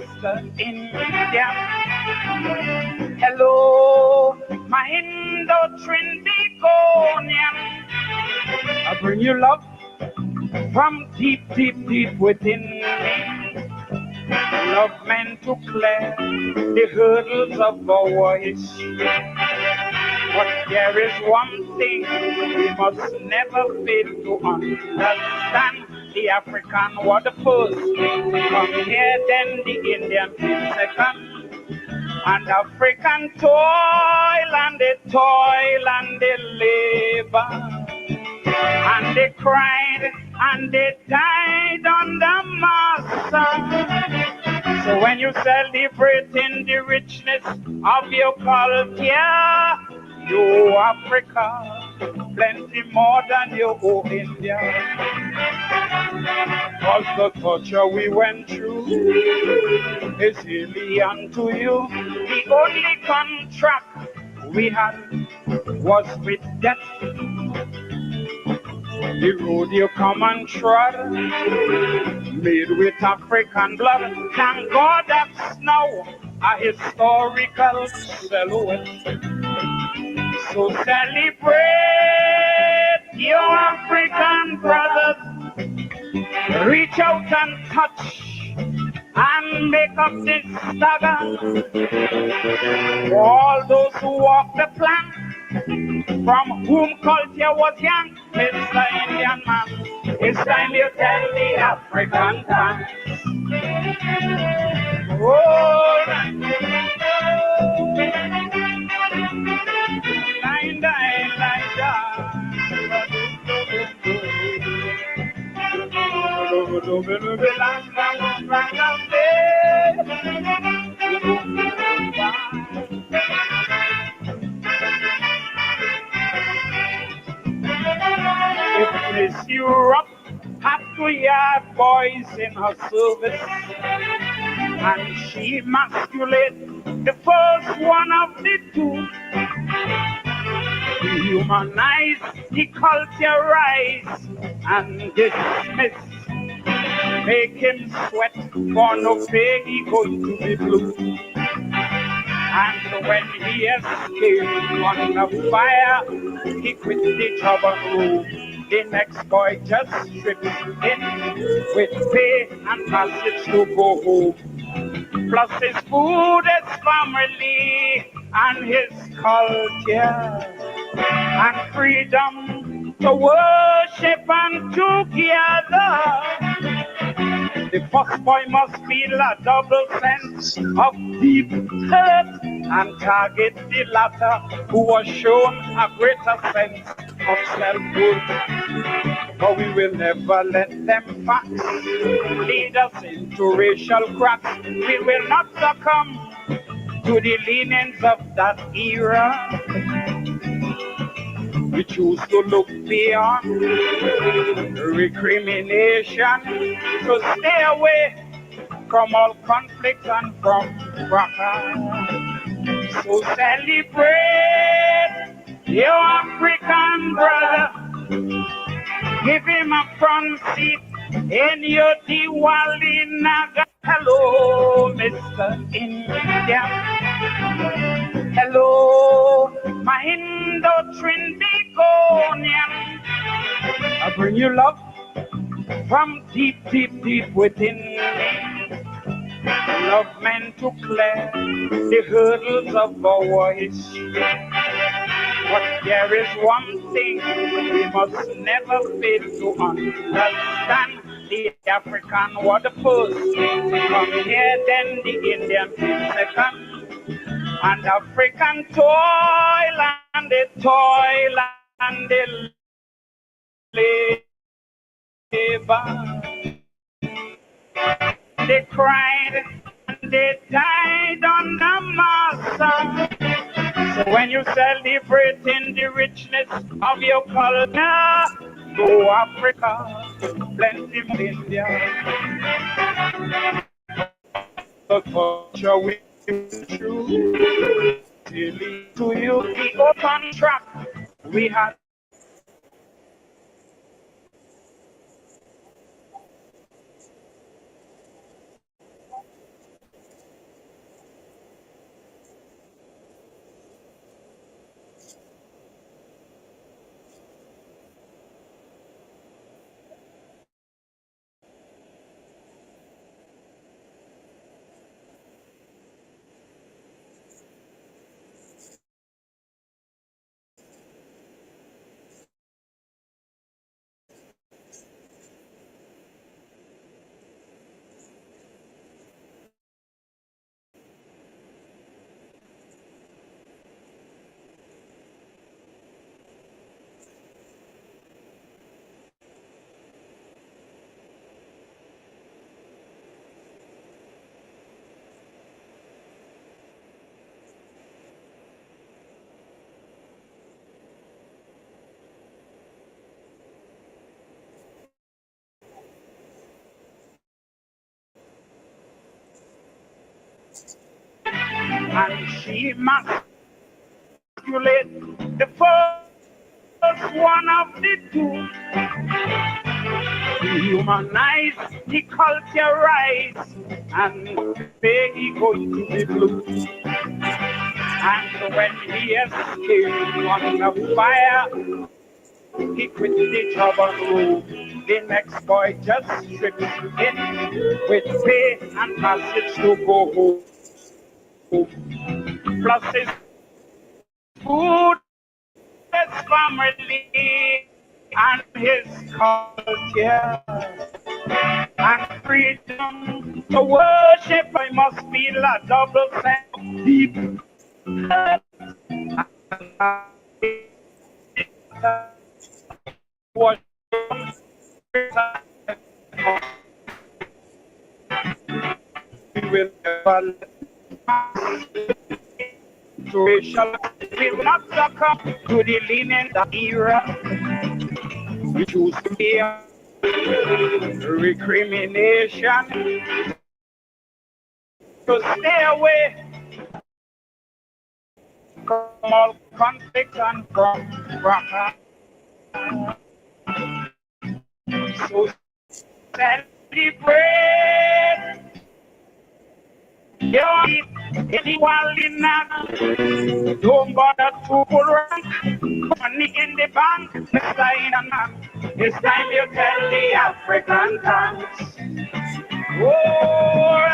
Mr. India. Hello, my Indo-Trinidadian. I bring you love from deep, deep, deep within me. Love meant to clear the hurdles of our history. But there is one thing we must never fail to understand. The African was the first to come here, then the Indian came second. And African toil and they labor. And they cried and they died under master. So when you celebrating the richness of your culture, you Africa, plenty more than you owe India. Cause the torture we went through is alien to you. The only contract we had was with death. The road you come and trod, made with African blood. Thank God that's now a historical silhouette. So celebrate your African brothers. Reach out and touch and make up this stagger. For all those who walk the plank, from whom culture was young, Mr. Indian man, it's time you tell the African dance. Oh, if Miss Europe had 2 yard boys in her service, and she emasculated the first one of the two, dehumanize, deculturize, and dismiss. Make him sweat, for no pay he going to be blue. And when he escaped under fire, he quit the job and room. The next boy just stripped in with pay and passage to go home. Plus his food, his family, and his culture, and freedom to worship and together. The first boy must feel a double sense of deep hurt and target the latter who was shown a greater sense of self-worth. But we will never let them facts lead us into racial cracks. We will not succumb to the leanings of that era. We choose to look beyond recrimination, to stay away from all conflict and from fracas. So celebrate your African brother. Give him a front seat in your Diwali Naga. Hello, Mr. India. Hello, my Indo-Trinidadian. I bring you love from deep, deep, deep within me. Love meant to clear the hurdles of our history. But there is one thing we must never fail to understand. The African was the first to come here, then the Indian came second. And African toil and they labor. They cried and they died under master. So when you celebrating the richness of your culture, go Africa, plenty more India. The culture we through to you, the open track we had. and she emasculate the first one of the two. Dehumanize, deculturize, and make he going to be blue. And when he escaped on the fire, he quit the job on road. The next boy just stripped in with pay and passage to go home. Plus his food, his family, and his culture. And freedom to worship, I must feel a double sense of deep will never racial will not succumb to the lenient era which used to be recrimination to stay away from all conflicts and from fracas. So celebrate your equality. Don't bother to pull rank. Money in the bank, Mr. Inaman. It's time you tell the African thanks. Oh,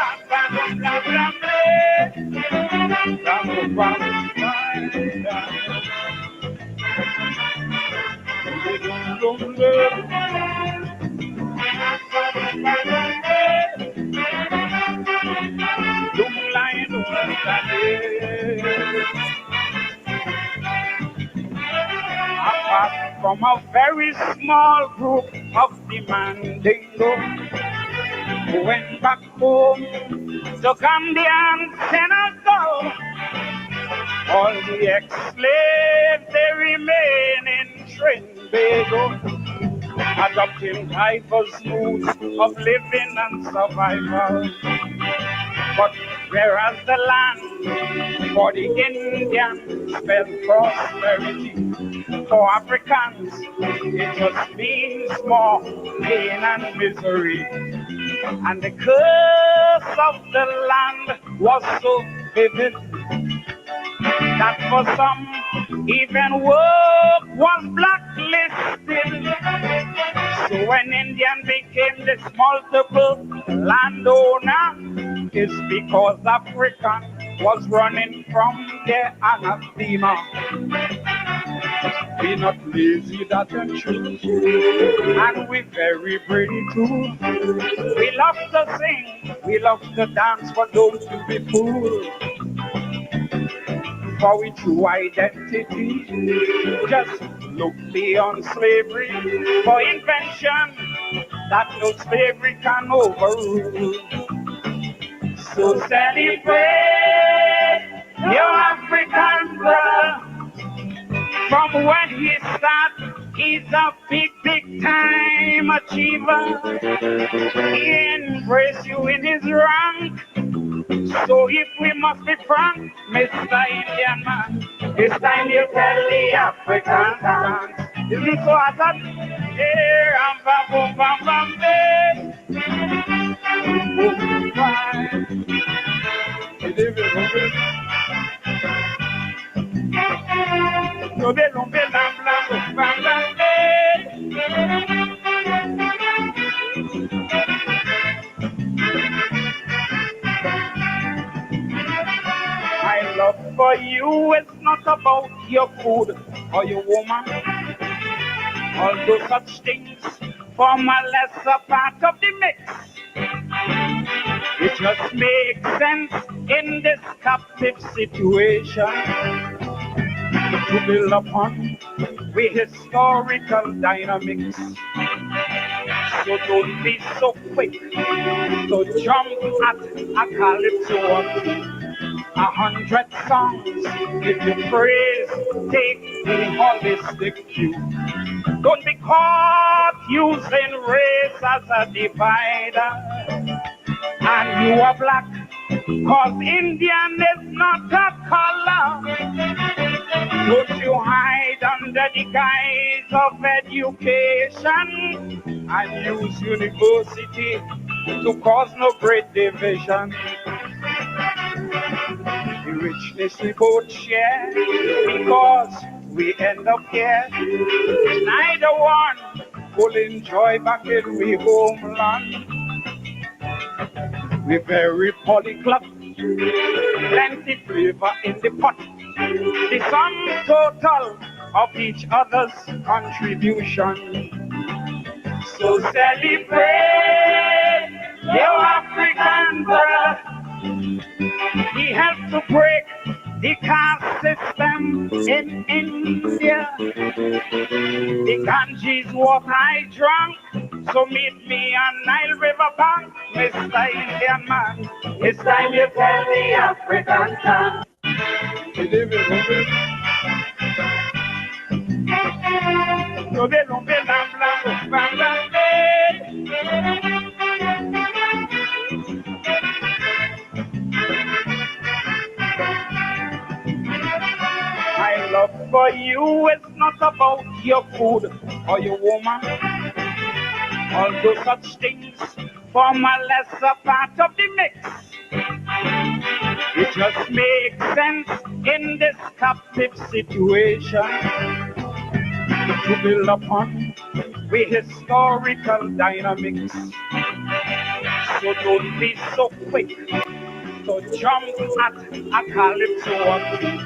apart from a very small group of demanding who went back home to Gambia and Senegal. All the ex-slaves, they remain in Trinbago, adopting diverse modes of living and survival. But whereas the land for the Indians spelled prosperity, for Africans it just means more pain and misery. And the curse of the land was so vivid that for some even work was blacklisted. So when Indian became this multiple landowner, it's because African was running from their anathema. We're not lazy, that's the truth, and we're very brave too. We love to sing, we love to dance, but don't you be fooled. For we true identity, just look beyond slavery for invention that no slavery can overrule. So celebrate your African brother. From when he started, he's a big, big time achiever. He embraces you in his rank. So if we must be frank, Mr. Indian man, it's time you tell the African dance. Isn't so hot that? Here, I'm bam, bam, bam, My love for you is not about your food or your woman, although such things form a lesser part of the mix. It just makes sense in this captive situation to build upon with historical dynamics. So don't be so quick to jump at a calypso or 100 songs. If you praise, take the holistic view. Don't be caught using race as a divider. And you are black, 'Cause Indian is not a color. Don't you hide under the guise of education and use university to cause no great division. The richness we both share because we end up here. Neither one will enjoy back in we homeland. We very polyglot, plenty flavor in the pot. The sum total of each other's contribution. So celebrate your African brother. He helped to break the caste system in India. The Ganges water I drank, so meet me on Nile River bank, Mr. Indian man. It's time you tell the African tongue. My love for you is not about your food or your woman, although such things form a lesser part of the mix. It just makes sense in this captive situation to build upon with historical dynamics. So don't be so quick to jump at a calypso or two.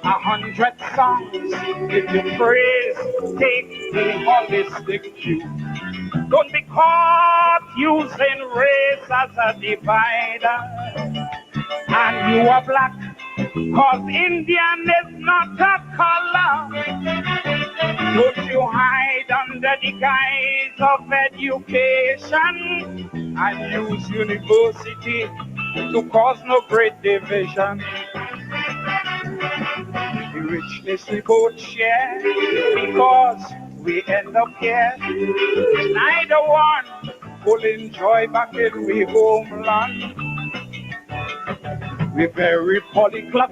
100 songs if you praise, take the holistic view. Don't be caught using race as a divider. And you are black, 'cause Indian is not a color. Don't you hide under the guise of education and use university to cause no great division. The richness we both share because we end up here. Neither one will enjoy back in we homeland. We very polyglot,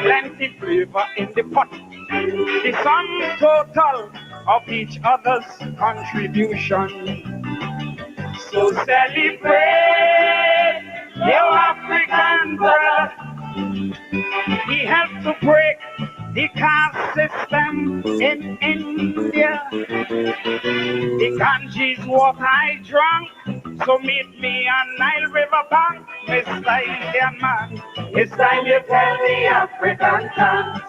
plenty flavor in the pot. The sum total of each other's contribution. So celebrate your African brother. He helped to break the caste system in India. The Ganges water I drank, so meet me on Nile River bank, Mr. Indian man. It's time you tell the African tongue.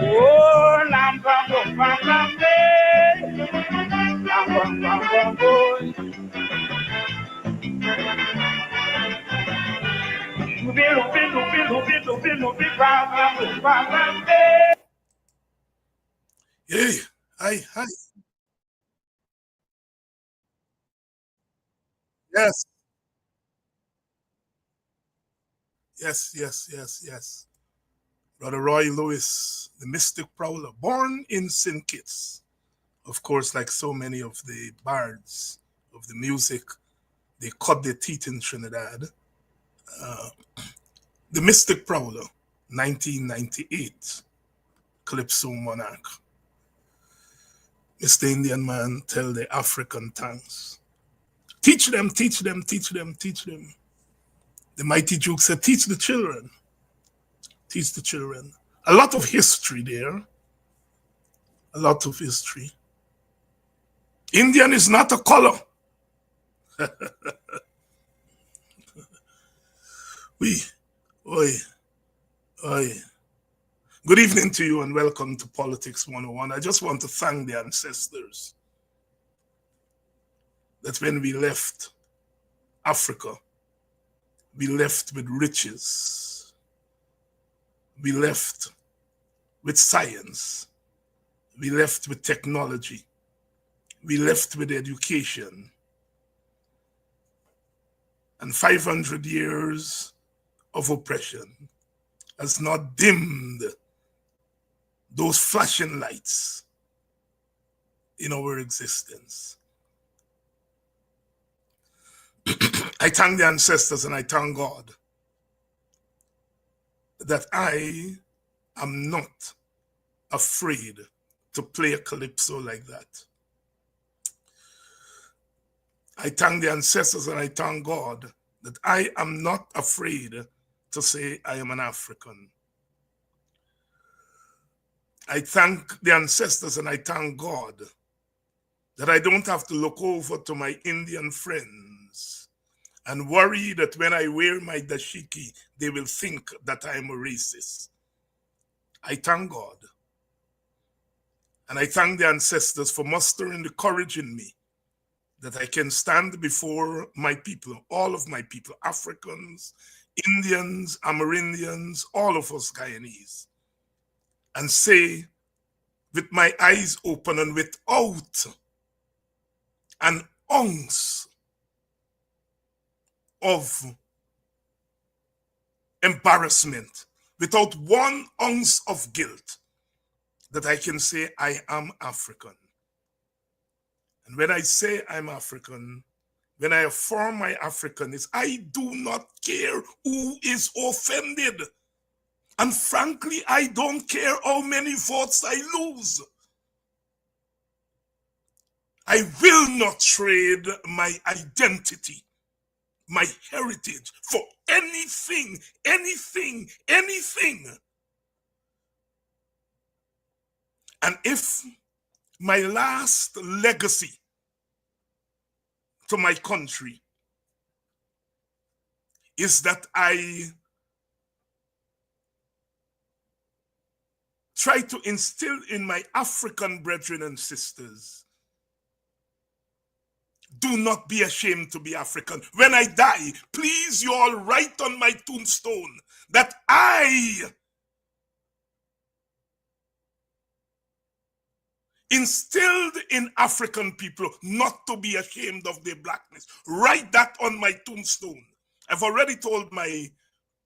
Oh, lambambo, lambambe, lambambo, lubi, lubi, lubi, lubi, lubi, lubi, lambambo, lambambe. Hey, hi. Yes, yes. Brother Roy Lewis, the Mystic Prowler, born in St. Kitts. Of course, like so many of the bards of the music, they cut their teeth in Trinidad. Uh, the Mystic Prowler, 1998, Calypso Monarch. Mr. Indian man, tell the African tongues. Teach them, teach them, teach them, teach them. The mighty Duke said, teach the children, teach the children. A lot of history there, a lot of history. Indian is not a color. We, oi, oi. Good evening to you and welcome to Politics 101. I just want to thank the ancestors that when we left Africa, we left with riches. We left with science. We left with technology. We left with education. And 500 years of oppression has not dimmed those flashing lights in our existence. I thank the ancestors and I thank God that I am not afraid to play a calypso like that. I thank the ancestors and I thank God that I am not afraid to say I am an African. I thank the ancestors and I thank God that I don't have to look over to my Indian friends and worry that when I wear my dashiki, they will think that I am a racist. I thank God. And I thank the ancestors for mustering the courage in me that I can stand before my people, all of my people, Africans, Indians, Amerindians, all of us Guyanese, and say with my eyes open and without an ounce of embarrassment, without 1 ounce of guilt, that I can say I am African. And when I say I'm African, when I affirm my Africanness, I do not care who is offended. And frankly, I don't care how many votes I lose. I will not trade my identity, my heritage for anything, anything, anything. And if my last legacy to my country is that I try to instill in my African brethren and sisters, do not be ashamed to be African. When I die, please you all write on my tombstone that I instilled in African people not to be ashamed of their blackness. Write that on my tombstone. I've already told my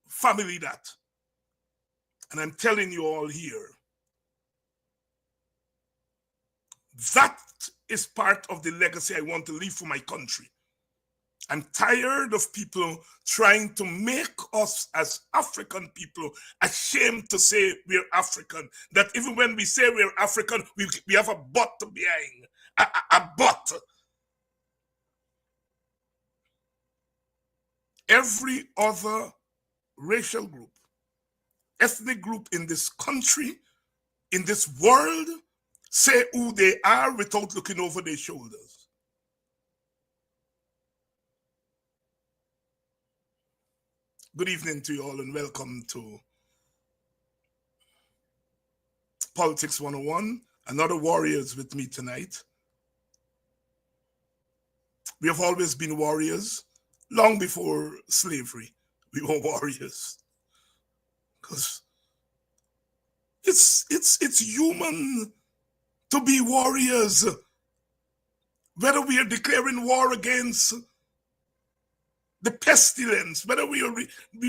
family that. And I'm telling you all here, that is part of the legacy I want to leave for my country. I'm tired of people trying to make us as African people ashamed to say we're African. That even when we say we're African, we have a but behind. A but. Every other racial group, ethnic group in this country, in this world, say who they are without looking over their shoulders. Good evening to you all and welcome to Politics 101. Another warriors with me tonight. We have always been warriors. Long before slavery, we were warriors. Because it's human to be warriors. Whether we are declaring war against the pestilence, whether we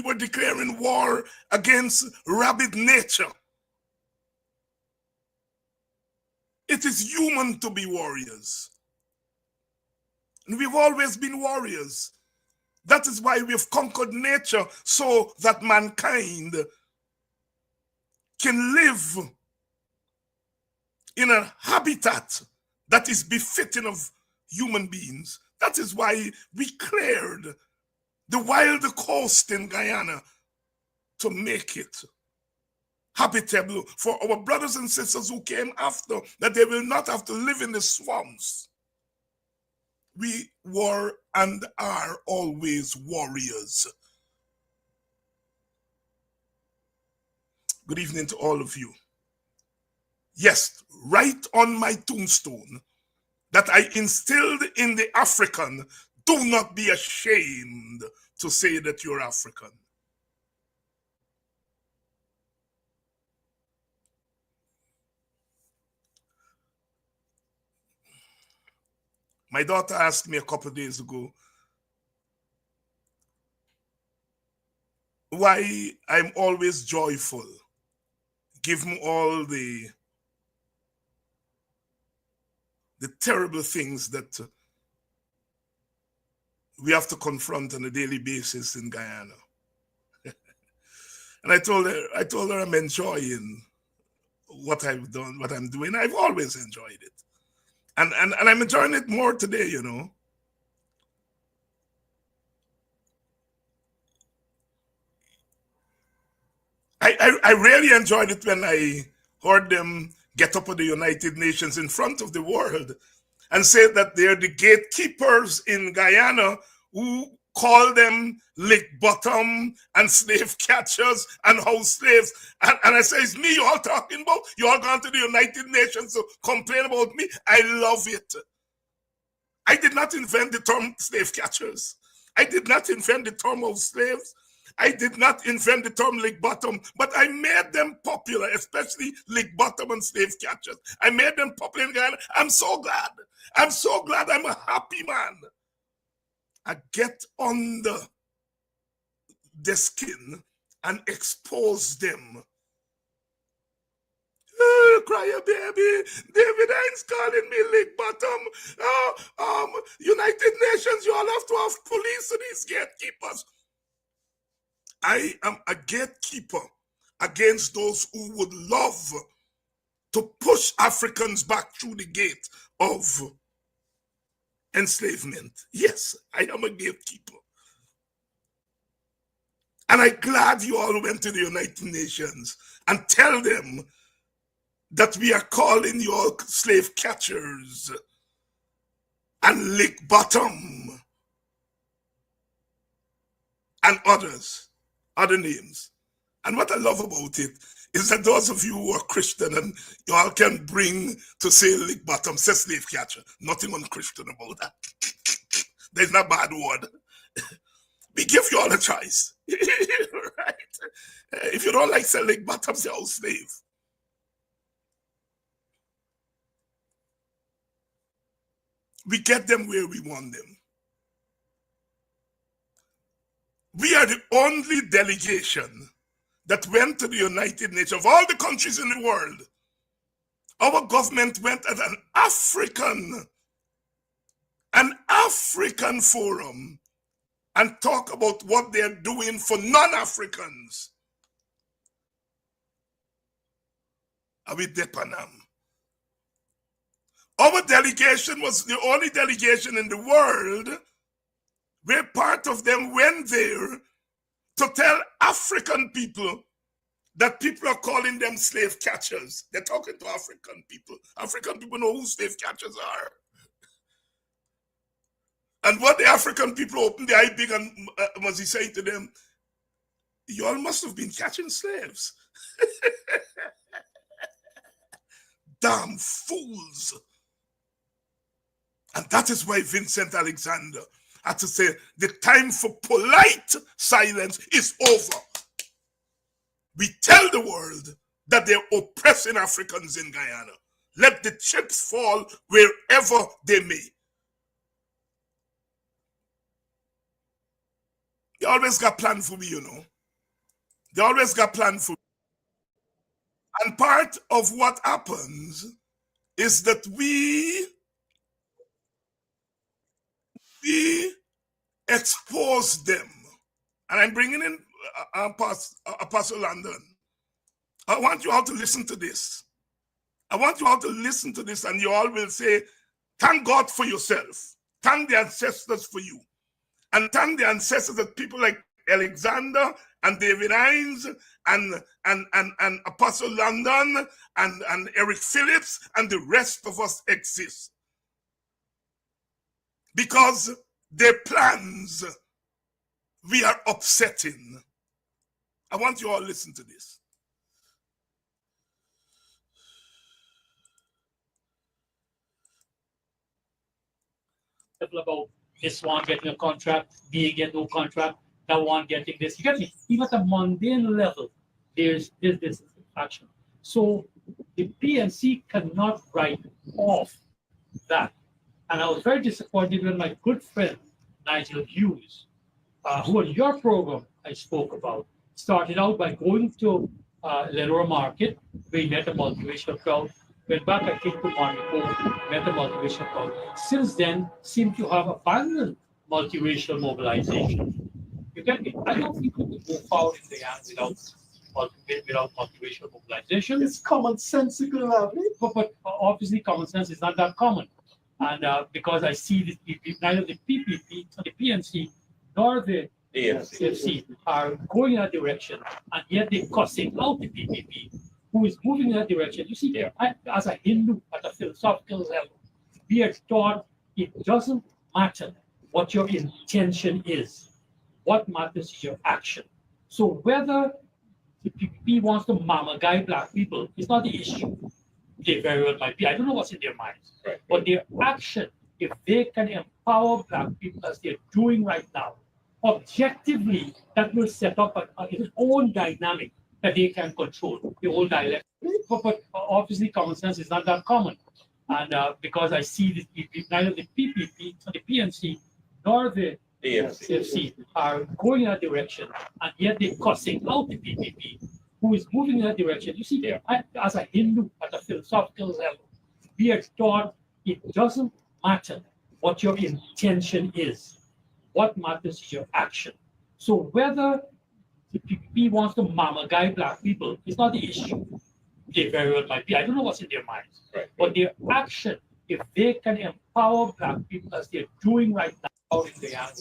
were declaring war against rabid nature. It is human to be warriors. And we've always been warriors. That is why we have conquered nature so that mankind can live in a habitat that is befitting of human beings. That is why we cleared the wild coast in Guyana to make it habitable for our brothers and sisters who came after, that they will not have to live in the swamps. We were and are always warriors. Good evening to all of you. Yes, write on my tombstone that I instilled in the African, do not be ashamed to say that you're African. My daughter asked me a couple of days ago why I'm always joyful, given all the terrible things that we have to confront on a daily basis in Guyana. And I told her I'm enjoying what I've done, what I'm doing. I've always enjoyed it. And I'm enjoying it more today, you know. I really enjoyed it when I heard them get up at the United Nations in front of the world and say that they're the gatekeepers in Guyana who call them lick bottom and slave catchers and house slaves. And I say, it's me you all talking about? You all gone to the United Nations to complain about me? I love it. I did not invent the term slave catchers. I did not invent the term of slaves. I did not invent the term lick bottom, but I made them popular, especially lick bottom and slave catchers. I made them popular in Ghana. I'm so glad. I'm so glad. I'm a happy man. I get under the skin and expose them. Oh, cry a baby. David Hines calling me lick bottom. United Nations, you all have to have police to these gatekeepers. I am a gatekeeper against those who would love to push Africans back through the gate of enslavement. Yes, I am a gatekeeper. And I'm glad you all went to the United Nations and tell them that we are calling you all slave catchers and lick bottom and other names. And what I love about it is that those of you who are Christian and you all can bring to say lick bottom, say slave catcher. Nothing unchristian about that. There's no bad word. We give you all a choice. Right? If you don't like say lick bottom, say house slave. We get them where we want them. We are the only delegation that went to the United Nations. Of all the countries in the world, our government went at an African forum and talk about what they're doing for non-Africans. Are we Depanam? Our delegation was the only delegation in the world where part of them went there to tell African people that people are calling them slave catchers. They're talking to African people. African people know who slave catchers are. And what the African people opened the eye big and was he saying to them, you all must have been catching slaves. Damn fools. And that is why Vincent Alexander had to say, the time for polite silence is over. We tell the world that they're oppressing Africans in Guyana. Let the chips fall wherever they may. They always got plan for me, you know. They always got plan for me. And part of what happens is that we expose them. And I'm bringing in Apostle London. I want you all to listen to this. I want you all to listen to this, and you all will say, thank God for yourself. Thank the ancestors for you. And thank the ancestors of people like Alexander and David Hines and Apostle London and Eric Phillips and the rest of us exist. Because their plans we are upsetting. I want you all to listen to this. About this one getting a contract, B get no contract, that one getting this. You get me? Even at a mundane level, there's this action. So the PNC cannot write off that. And I was very disappointed when my good friend Nigel Hughes, who on your program I spoke about, started out by going to Lenora Market, where he met a multiracial crowd. Went back, I came to Monaco, met a multiracial crowd. Since then, seem to have abandoned multiracial mobilization. You get me? I don't think we could move forward in the end without multiracial mobilization. It's commonsensical, Ravi. But obviously, common sense is not that common. And because I see neither the PPP, the PNC, nor the AFC are going in that direction, and yet they're cussing out the PPP, who is moving in that direction. You see, as a Hindu, at a philosophical level, we are taught it doesn't matter what your intention is. What matters is your action. So whether the PPP wants to mama guy black people is not the issue. They very well might be. I don't know what's in their minds. Right. But their action, if they can empower black people as they're doing right now, objectively, that will set up its own dynamic that they can control, the whole dialect. But obviously, common sense is not that common. And because I see neither the PPP, the PNC, nor the AFC are going in that direction, and yet they're cussing out the PPP, who is moving in that direction. You see, as a Hindu, at a philosophical level, we are taught it doesn't matter what your intention is. What matters is your action. So whether the PPP wants to mama guy black people is not the issue. They very well might be. I don't know what's in their minds. Right. But their action, if they can empower black people as they're doing right now in the end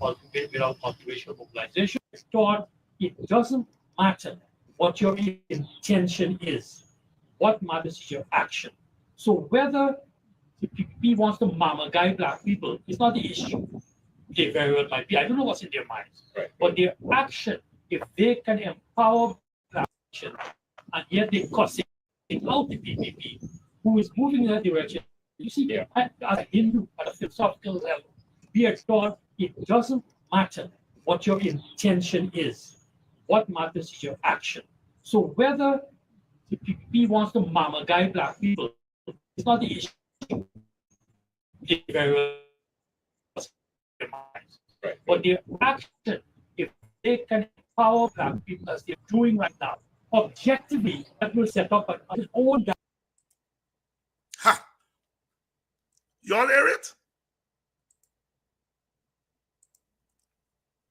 without multiracial mobilization, it's taught it doesn't matter what your intention is. What matters is your action. So whether the PPP wants to mama guy black people is not the issue. They very well might be. I don't know what's in their minds. Right. But their action, if they can empower black action, and yet they're cussing out the PPP, who is moving in that direction. You see, as a Hindu, at a philosophical level, we are taught it doesn't matter what your intention is. What matters is your action. So whether the PPP wants to mama guy black people is not the issue. They very well their minds. Right. But their action, if they can empower black people as they're doing right now, objectively, that will set up its own. Ha! Y'all hear it?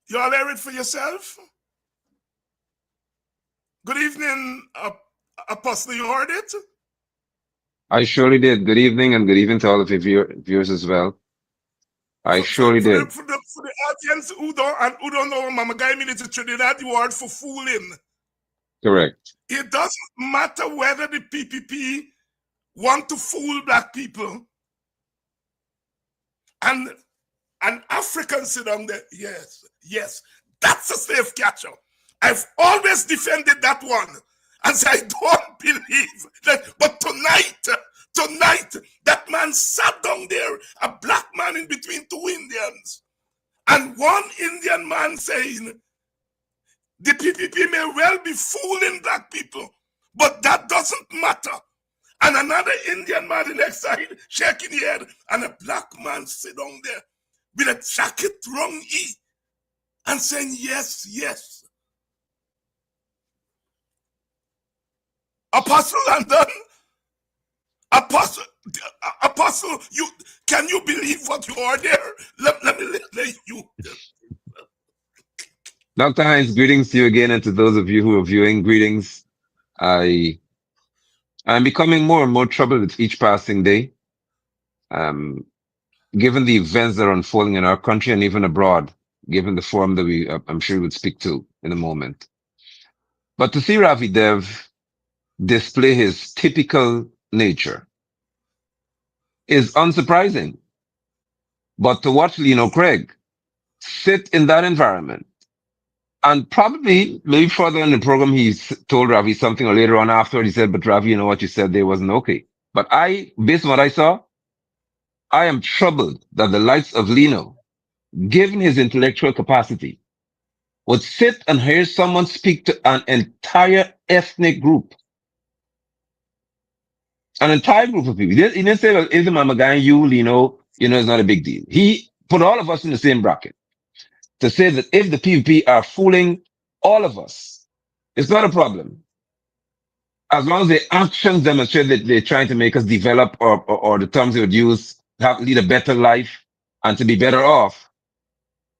Y'all hear it for yourself? Good evening, Apostle. You heard it? I surely did. Good evening, and good evening to all of your viewers as well. I surely did. For the audience who don't know, Mama Guy mean it's a Trinidad word for fooling. Correct. It doesn't matter whether the PPP want to fool black people, and an African sit down there. Yes, that's a safe catcher. I've always defended that one, and say I don't believe that. But tonight, that man sat down there, a black man in between two Indians, and one Indian man saying, the PPP may well be fooling black people, but that doesn't matter. And another Indian man the next side shaking his head, and a black man sit down there with a jacket wrong and saying, yes. Apostle London, Apostle, can you believe what you are there? Let me let you. Dr. Hines, greetings to you again, and to those of you who are viewing, greetings. I'm becoming more and more troubled with each passing day. Given the events that are unfolding in our country and even abroad, given the forum that I'm sure we would speak to in a moment. But to see Ravi Dev display his typical nature is unsurprising. But to watch Lino Craig sit in that environment, and probably maybe further in the program, he told Ravi something, or later on afterward, he said, but Ravi, you know what you said there wasn't okay. But based on what I saw, I am troubled that the likes of Lino, given his intellectual capacity, would sit and hear someone speak to an entire ethnic group. An entire group of people. He didn't say, well, isn't I'm a guy, you, Lino, it's not a big deal. He put all of us in the same bracket to say that if the PvP are fooling all of us, it's not a problem. As long as the actions demonstrate that they're trying to make us develop, or the terms they would use, lead a better life, and to be better off,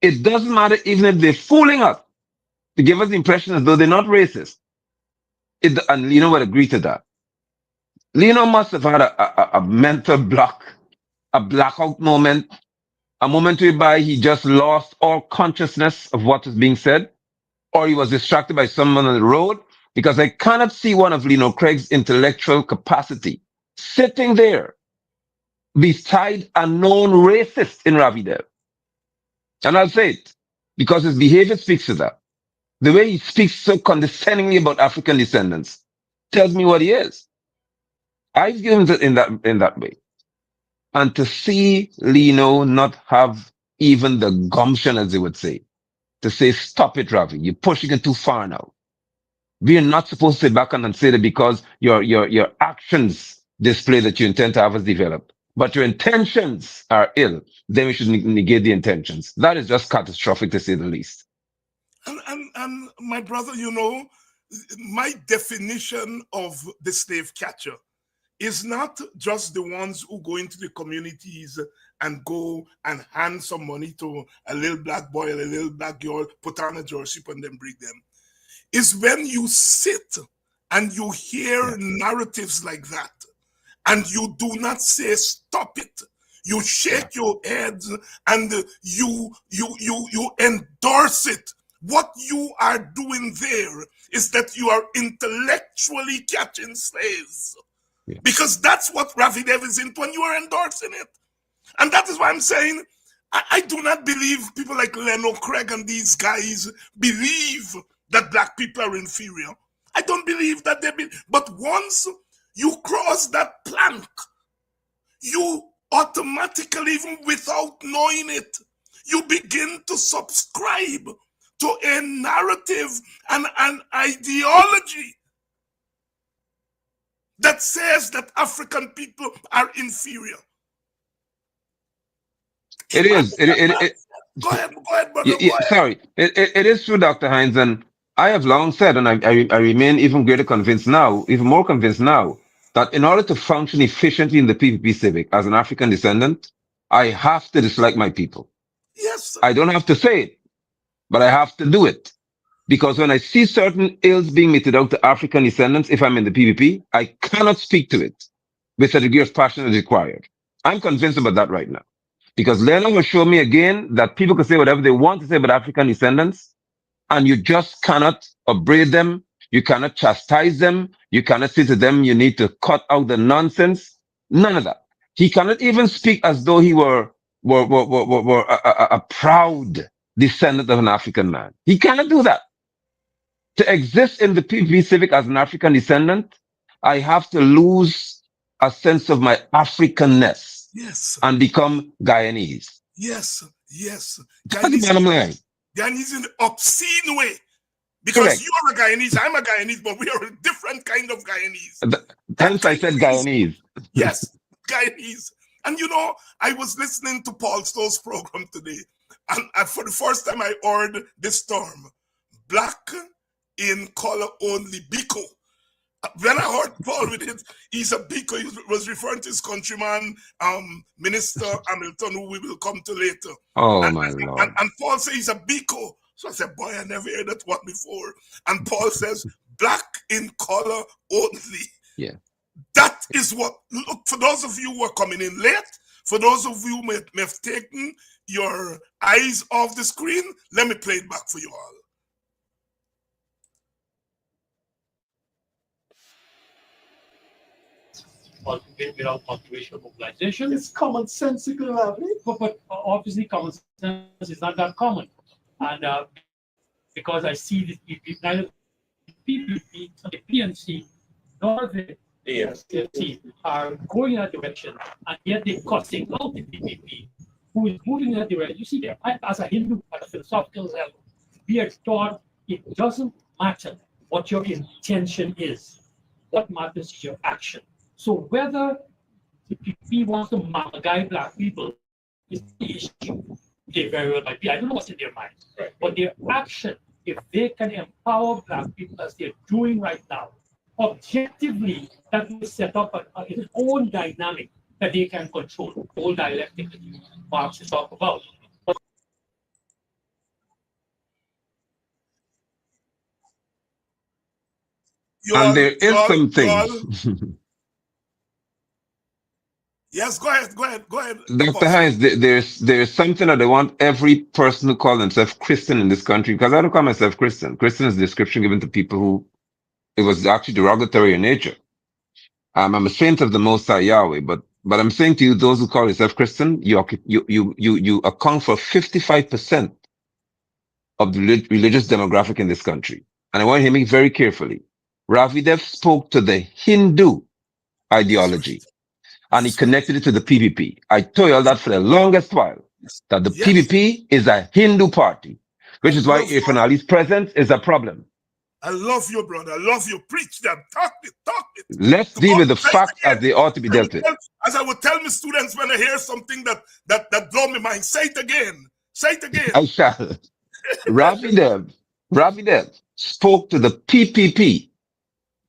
it doesn't matter even if they're fooling us to give us the impression as though they're not racist. And Lino would agree to that. Lino must have had a mental block, a blackout moment, a moment whereby he just lost all consciousness of what was being said, or he was distracted by someone on the road, because I cannot see one of Lino Craig's intellectual capacity sitting there beside a known racist in Ravidev. And I'll say it because his behavior speaks to that. The way he speaks so condescendingly about African descendants tells me what he is. I view him in that way. And to see Lino not have even the gumption, as they would say, to say, stop it, Ravi, you're pushing it too far now. We are not supposed to sit back and say that because your actions display that you intend to have us develop, but your intentions are ill, then we should negate the intentions. That is just catastrophic, to say the least. And my brother, you know, my definition of the slave catcher is not just the ones who go into the communities and go and hand some money to a little black boy or a little black girl, put on a jersey and then bring them. It's when you sit and you hear narratives like that and you do not say stop it. You shake your head and you endorse it. What you are doing there is that you are intellectually catching slaves. Because that's what Ravidev is into when you are endorsing it. And that is why I'm saying I do not believe people like Leno Craig and these guys believe that black people are inferior. I don't believe that they be. But once you cross that plank, you automatically, even without knowing it, you begin to subscribe to a narrative and an ideology that says that African people are inferior. It is. Go ahead, brother. Go ahead. Sorry. It is true, Dr. Hines, and I have long said, and I remain even greater convinced now, even more convinced now, that in order to function efficiently in the PPP civic as an African descendant, I have to dislike my people. Yes. I don't have to say it, but I have to do it. Because when I see certain ills being meted out to African descendants, if I'm in the PPP, I cannot speak to it with a degree of passion as required. I'm convinced about that right now. Because Leno will show me again that people can say whatever they want to say about African descendants, and you just cannot upbraid them. You cannot chastise them. You cannot say to them, you need to cut out the nonsense. None of that. He cannot even speak as though he were a proud descendant of an African man. He cannot do that. To exist in the PV Civic as an African descendant, I have to lose a sense of my Africanness. Yes. And become Guyanese. Yes. That's the bottom line. Guyanese in the obscene way. Because Correct. you are a Guyanese, I'm a Guyanese, but we are a different kind of Guyanese. Hence I said Guyanese. Yes, Guyanese. And you know, I was listening to Paul Stowe's program today, and for the first time I heard this term, black in color only, Biko. When I heard Paul with it, he's a Biko. He was referring to his countryman, Minister Hamilton, who we will come to later. Oh, my Lord. And Paul says he's a Biko. So I said, boy, I never heard that one before. And Paul says, black in color only. Yeah. That is what, look, for those of you who are coming in late, for those of you who may have taken your eyes off the screen, let me play it back for you all. Without motivational mobilization. It's commonsensical, but obviously common sense is not that common. And because I see this, neither PPP, the PNC, nor the PNC are going in that direction, and yet they're cutting out the PPP, who is moving in that direction. You see, there, as a Hindu, at a philosophical level, we are taught it doesn't matter what your intention is. What matters is your action. So whether the PPP wants to guide black people is the issue. They very well might be. I don't know what's in their mind. Right. But their action, if they can empower black people as they're doing right now, objectively, that will set up its own dynamic that they can control. The whole dialectic that Marx talk about. And there is you something, all. Yes, go ahead, Dr. Apostle. Hines, there's something that I want every person who calls themselves Christian in this country, because I don't call myself Christian. Christian is the description given to people who it was actually derogatory in nature. I'm a saint of the Most High Yahweh, but I'm saying to you, those who call yourself Christian, you account for 55% of the religious demographic in this country. And I want you to hear me very carefully. Ravidev spoke to the Hindu That's ideology right. and he That's right. connected it to the PPP. I told you all that for the longest while, that the Yes, PPP is a Hindu party, I which is why love you. Irfan Ali's presence is a problem. I love you, brother. I love you. Preach them. Talk it. Talk it. Let's To deal God, with the say it facts as again. they ought to be dealt with. As I would tell my students when I hear something that blow my mind, say it again. Say it I again. shall. Ravidev spoke to the PPP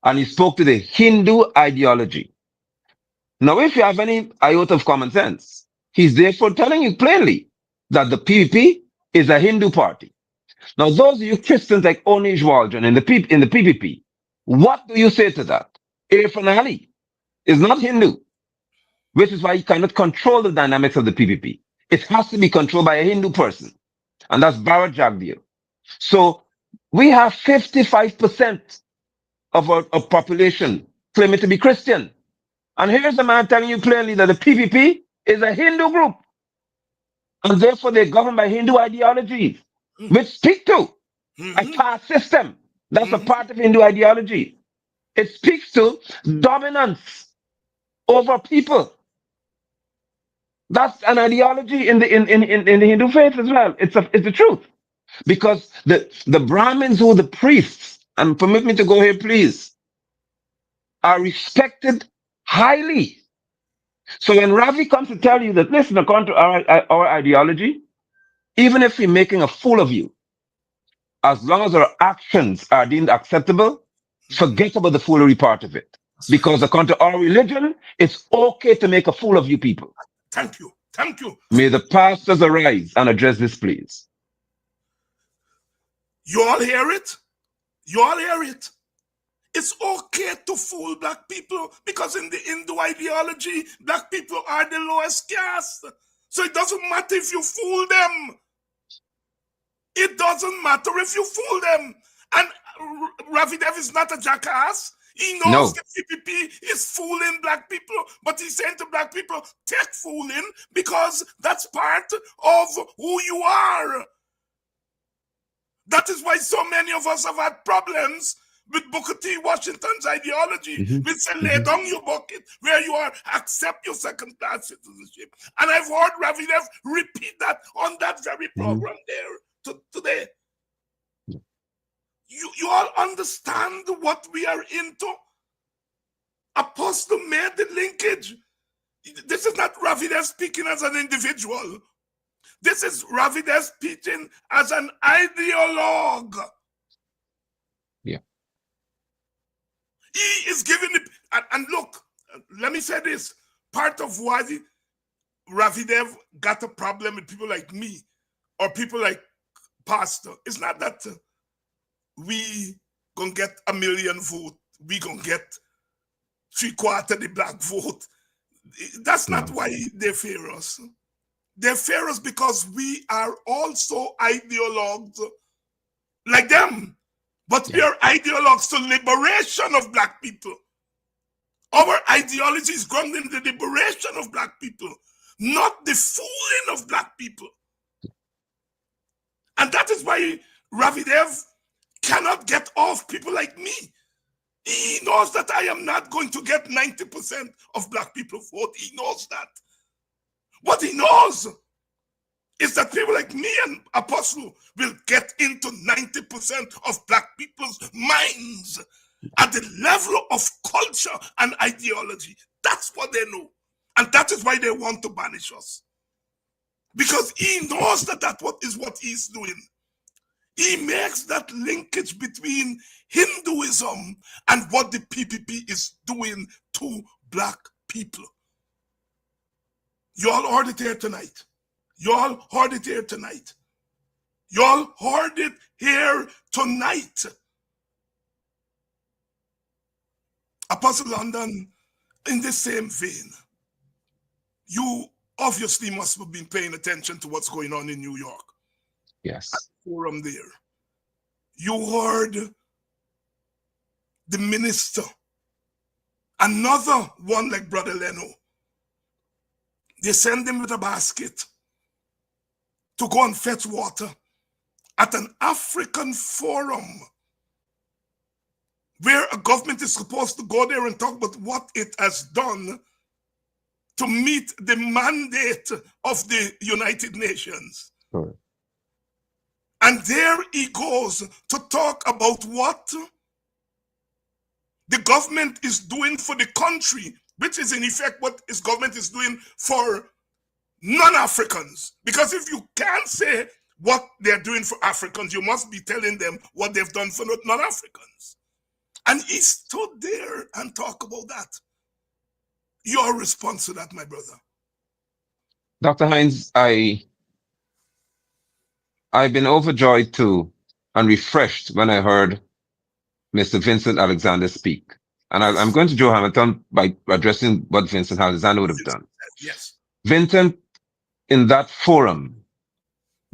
and he spoke to the Hindu ideology. Now, if you have any iota of common sense, he's therefore telling you plainly that the PPP is a Hindu party. Now, those of you Christians like Onish Waldron in the PPP, what do you say to that? Irfan Ali is not Hindu, which is why he cannot control the dynamics of the PPP. It has to be controlled by a Hindu person, and that's Bharat Jagdeo. So we have 55% of our population claiming to be Christian. And here's the man telling you plainly that the PPP is a Hindu group, and therefore they're governed by Hindu ideologies, which speak to a Mm-hmm. caste system. That's a Mm-hmm. part of Hindu ideology. It speaks to dominance over people. That's an ideology in the Hindu faith as well. It's the truth. Because the Brahmins who are the priests, and permit me to go here, please, are respected highly. So when Ravi comes to tell you that, listen, according to our ideology, even if we're making a fool of you, as long as our actions are deemed acceptable, Mm-hmm. forget about the foolery part of it. That's Because right. according to our religion, it's okay to make a fool of you people. Thank you. Thank you. May the pastors arise and address this, please. You all hear it? You all hear it? It's okay to fool black people because in the Hindu ideology, black people are the lowest caste. So it doesn't matter if you fool them. It doesn't matter if you fool them. And Ravidev is not a jackass. He knows No. the PPP is fooling black people, but he's saying to black people, take fooling because that's part of who you are. That is why so many of us have had problems with Booker T. Washington's ideology. Mm-hmm. We say, lay Mm-hmm. down your bucket where you are, accept your second-class citizenship. And I've heard Ravidev repeat that on that very program there today. You all understand what we are into? Apostle made the linkage. This is not Ravidev speaking as an individual. This is Ravidev speaking as an ideologue. Yeah. He is giving it, and look, let me say this. Part of why Ravidev got a problem with people like me or people like Pastor, it's not that we gonna get 1 million vote, we gonna get 3/4 the black vote. That's not No. why they fear us. They fear us because we are also ideologues like them. But we Yeah. are ideologues to liberation of black people. Our ideology is grounded in the liberation of black people, not the fooling of black people. And that is why Ravidev cannot get off people like me. He knows that I am not going to get 90% of black people vote. He knows that. What he knows is that people like me and Apostle will get into 90% of black people's minds at the level of culture and ideology. That's what they know. And that is why they want to banish us. Because he knows that is what he's doing. He makes that linkage between Hinduism and what the PPP is doing to black people. You all heard it here tonight. You all heard it here tonight. You all heard it here tonight. Apostle London, in the same vein, you obviously must have been paying attention to what's going on in New York. Yes. Forum there. You heard the minister, another one like Brother Leno. They send him with a basket to go and fetch water at an African forum where a government is supposed to go there and talk about what it has done to meet the mandate of the United Nations. Sure. And there he goes to talk about what the government is doing for the country, which is in effect what his government is doing for non-Africans. Because if you can't say what they're doing for Africans, you must be telling them what they've done for non-Africans. And he stood there and talked about that. Your response to that, my brother? Dr. Hines, I've been overjoyed too and refreshed when I heard Mr. Vincent Alexander speak. And I'm going to Joe Hamilton by addressing what Vincent Alexander would have done. Yes. Vincent, in that forum,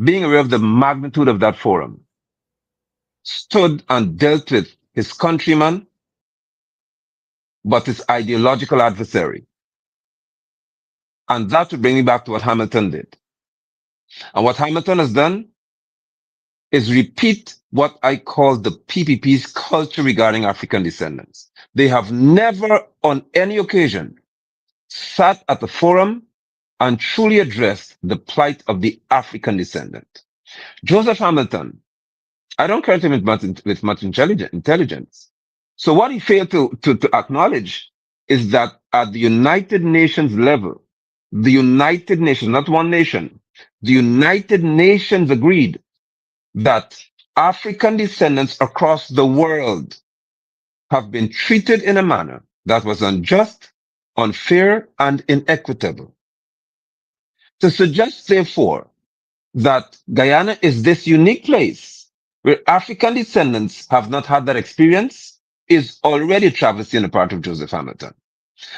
being aware of the magnitude of that forum, stood and dealt with his countryman, but his ideological adversary. And that would bring me back to what Hamilton did. And what Hamilton has done is repeat what I call the PPP's culture regarding African descendants. They have never on any occasion sat at the forum and truly addressed the plight of the African descendant. Joseph Hamilton, I don't credit him with much intelligence. So what he failed to acknowledge is that at the United Nations level, the United Nations, not one nation, the United Nations agreed that African descendants across the world have been treated in a manner that was unjust, unfair, and inequitable. To suggest, therefore, that Guyana is this unique place where African descendants have not had that experience is already a travesty on the part of Joseph Hamilton.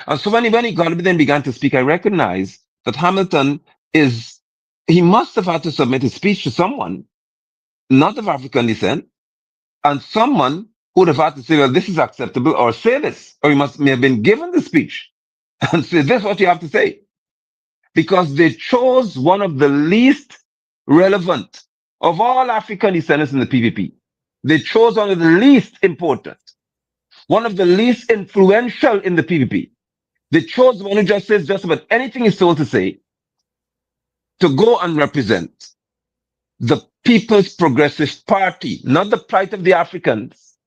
And so when he then began to speak, I recognized that Hamilton he must have had to submit his speech to someone not of African descent, and someone who would have had to say, well, this is acceptable, or say this, or may have been given the speech and say, this is what you have to say. Because they chose one of the least relevant of all African descendants in the PPP. They chose one of the least important, one of the least influential in the PPP. They chose one who just says just about anything he's told to say to go and represent the People's Progressive Party, not the plight of the Africans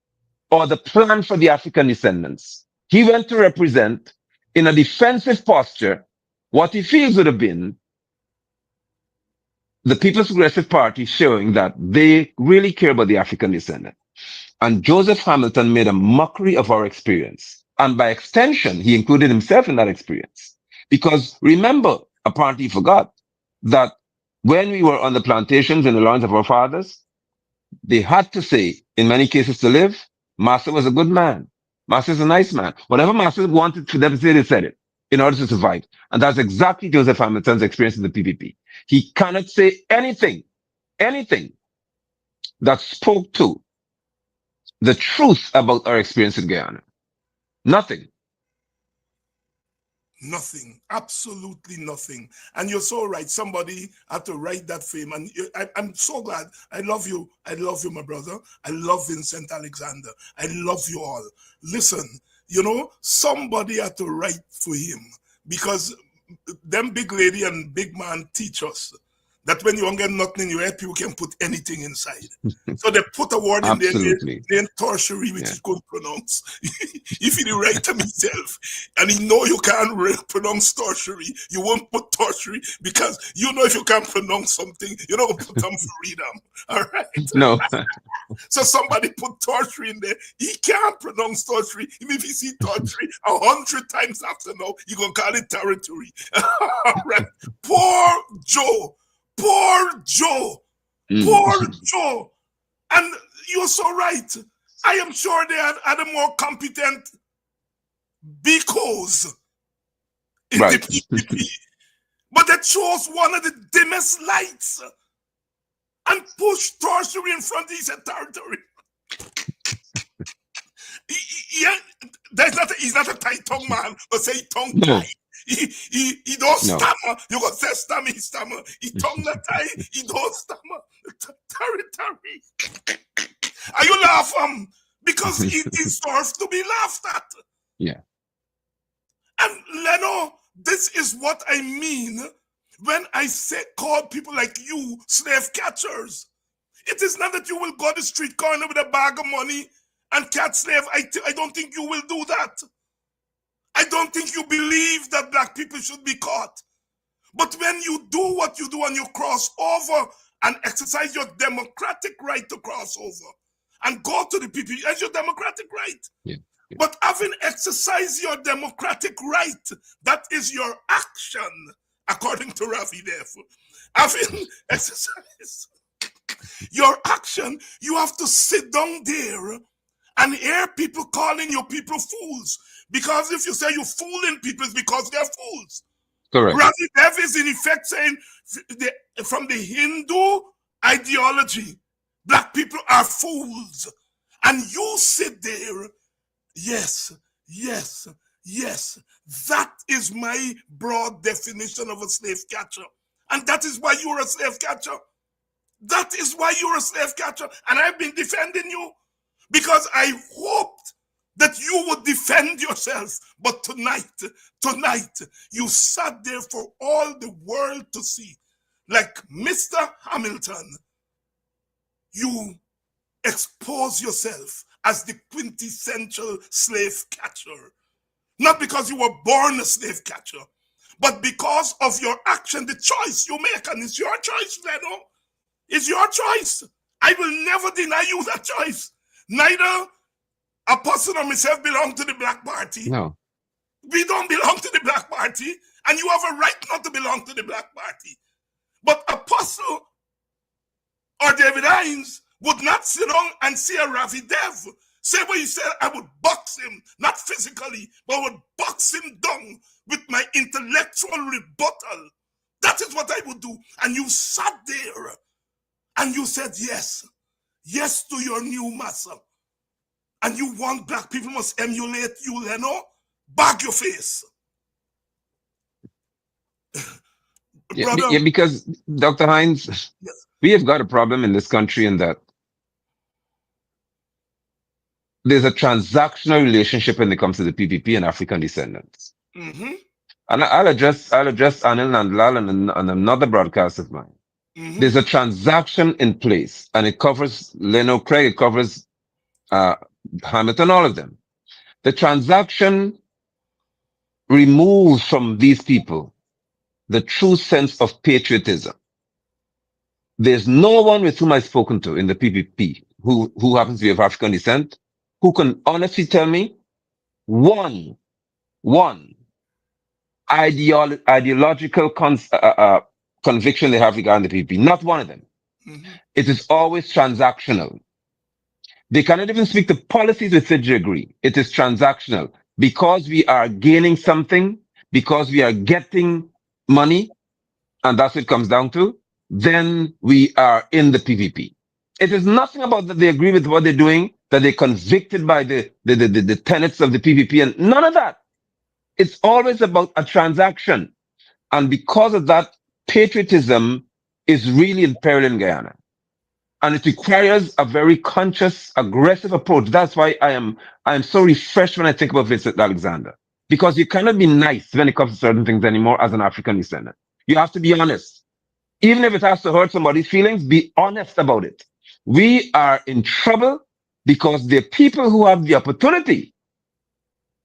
or the plan for the African descendants. He went to represent, in a defensive posture, what he feels would have been the People's Progressive Party showing that they really care about the African descendant. And Joseph Hamilton made a mockery of our experience. And by extension, he included himself in that experience. Because remember, apparently he forgot, that when we were on the plantations in the lands of our fathers, they had to say, in many cases to live, Master was a good man. Master is a nice man. Whatever Master wanted for them to say, they said it in order to survive. And that's exactly Joseph Hamilton's experience in the PPP. He cannot say anything that spoke to the truth about our experience in Guyana. Nothing. Nothing, absolutely nothing. And you're so right. Somebody had to write that fame. And I'm so glad. I love you, my brother. I love Vincent Alexander. I love you all. Listen, somebody had to write for him, because them big lady and big man teach us that when you don't get nothing in your head, people can put anything inside. So they put a word in there named tertiary, which he couldn't pronounce. If he write them himself, and he know you can't pronounce tertiary, you won't put tertiary, because if you can't pronounce something, you're not going to put them for freedom. All right? No. So somebody put torture in there. He can't pronounce torture. Even if he see torture 100 times after now, he gonna call it territory. Right? Poor Joe. Poor Joe. Poor Joe. And you're so right. I am sure they had other more competent because in Right. the PPP. But they chose one of the dimmest lights and pushed torture in front of his territory. Yeah, he's not a tight tongue man, but say tongue No. tight. He don't No. stammer. You got say stammer, he stammer. He tongue not tight, he don't stammer. Territory. Are you laughing? Because it deserves to be laughed at. Yeah. And Leno, this is what I mean when I say call people like you slave catchers. It is not that you will go to the street corner with a bag of money and catch slave. I don't think you will do that. I don't think you believe that black people should be caught. But when you do what you do and you cross over and exercise your democratic right to cross over and go to the people, as your democratic right. Yeah. But having exercised your democratic right, that is your action, according to Ravi Dev. Having exercised your action, you have to sit down there and hear people calling your people fools. Because if you say you're fooling people, it's because they're fools. Correct. Ravi Dev is in effect saying from the Hindu ideology, black people are fools. And you sit there, yes, yes, yes. That is my broad definition of a slave catcher. And that is why you're a slave catcher. That is why you're a slave catcher. And I've been defending you because I hoped that you would defend yourself. But tonight, you sat there for all the world to see. Like Mr. Hamilton, you expose yourself as the quintessential slave catcher. Not because you were born a slave catcher, but because of your action, the choice you make. And it's your choice, Leno. It's your choice. I will never deny you that choice. Neither Apostle or myself belong to the Black Party. No. We don't belong to the Black Party, and you have a right not to belong to the Black Party. But Apostle or David Hines would not sit down and see a Ravi Dev say what he said. I would box him, not physically, but I would box him down with my intellectual rebuttal. That is what I would do. And you sat there and you said yes. Yes to your new master. And you want black people must emulate you, Leno? Bag your face. Yeah, because Dr. Hines, yes. We have got a problem in this country in that there's a transactional relationship when it comes to the PPP and African descendants. Mm-hmm. And I'll address Anil Nandlal on another broadcast of mine. Mm-hmm. There's a transaction in place, and it covers Leno Craig, it covers Hamilton, all of them. The transaction removes from these people the true sense of patriotism. There's no one with whom I've spoken to in the PPP who happens to be of African descent who can honestly tell me one ideological conviction they have regarding the PPP. Not one of them. Mm-hmm. It is always transactional. They cannot even speak to policies with which they agree. It is transactional. Because we are gaining something, because we are getting money, and that's what it comes down to, then we are in the PPP. It is nothing about that they agree with what they're doing, that they're convicted by the tenets of the PPP, and none of that. It's always about a transaction. And because of that, patriotism is really in peril in Guyana. And it requires a very conscious, aggressive approach. That's why I am so refreshed when I think about Vincent Alexander. Because you cannot be nice when it comes to certain things anymore as an African descendant. You have to be honest. Even if it has to hurt somebody's feelings, be honest about it. We are in trouble because there are people who have the opportunity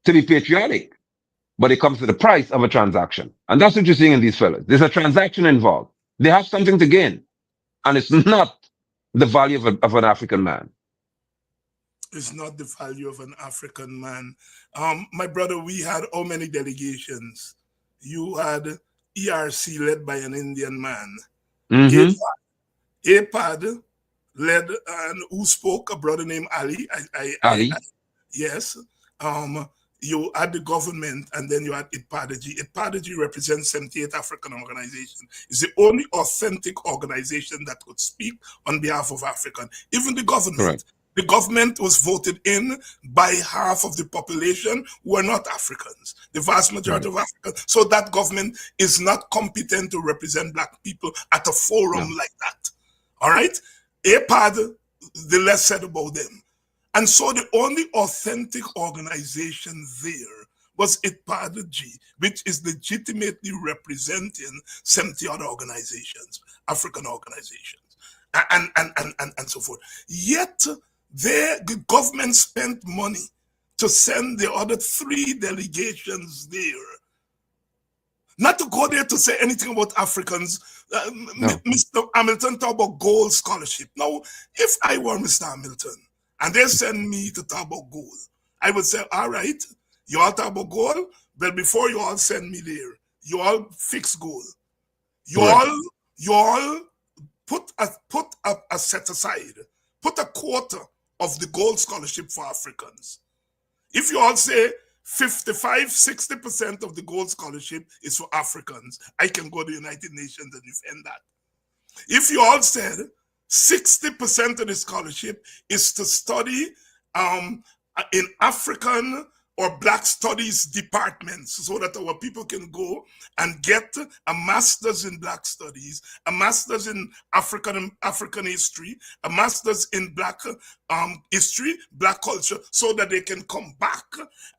to be patriotic, but it comes to the price of a transaction. And that's what you're seeing in these fellas. There's a transaction involved. They have something to gain. And it's not the value of an African man. is not the value of an African man. My brother, we had how many delegations? You had ERC led by an Indian man. Mm-hmm. APAD led and who spoke, a brother named Ali. I Ali. yes. Um, you had the government and then you had IPADG. IPADG represents 78 African organizations. It's the only authentic organization that could speak on behalf of African. Even the government. Correct. The government was voted in by half of the population who are not Africans, the vast majority Right. of Africans. So that government is not competent to represent black people at a forum No. like that. All right? APAD, the less said about them. And so the only authentic organization there was IPAD-G, which is legitimately representing 70 other organizations, African organizations, and so forth. Yet, the government spent money to send the other 3 delegations there. Not to go there to say anything about Africans. No. Mr. Hamilton talked about gold scholarship. Now, if I were Mr. Hamilton and they send me to talk about gold, I would say, all right, you all talk about gold, but before you all send me there, you all fix gold. You Correct. all, you all put a set aside, put a quarter of the gold scholarship for Africans. If you all say 55-60% of the gold scholarship is for Africans, I can go to the United Nations and defend that. If you all said 60% of the scholarship is to study in African or Black Studies departments so that our people can go and get a master's in Black Studies, a master's in African history, a master's in Black history, Black culture, so that they can come back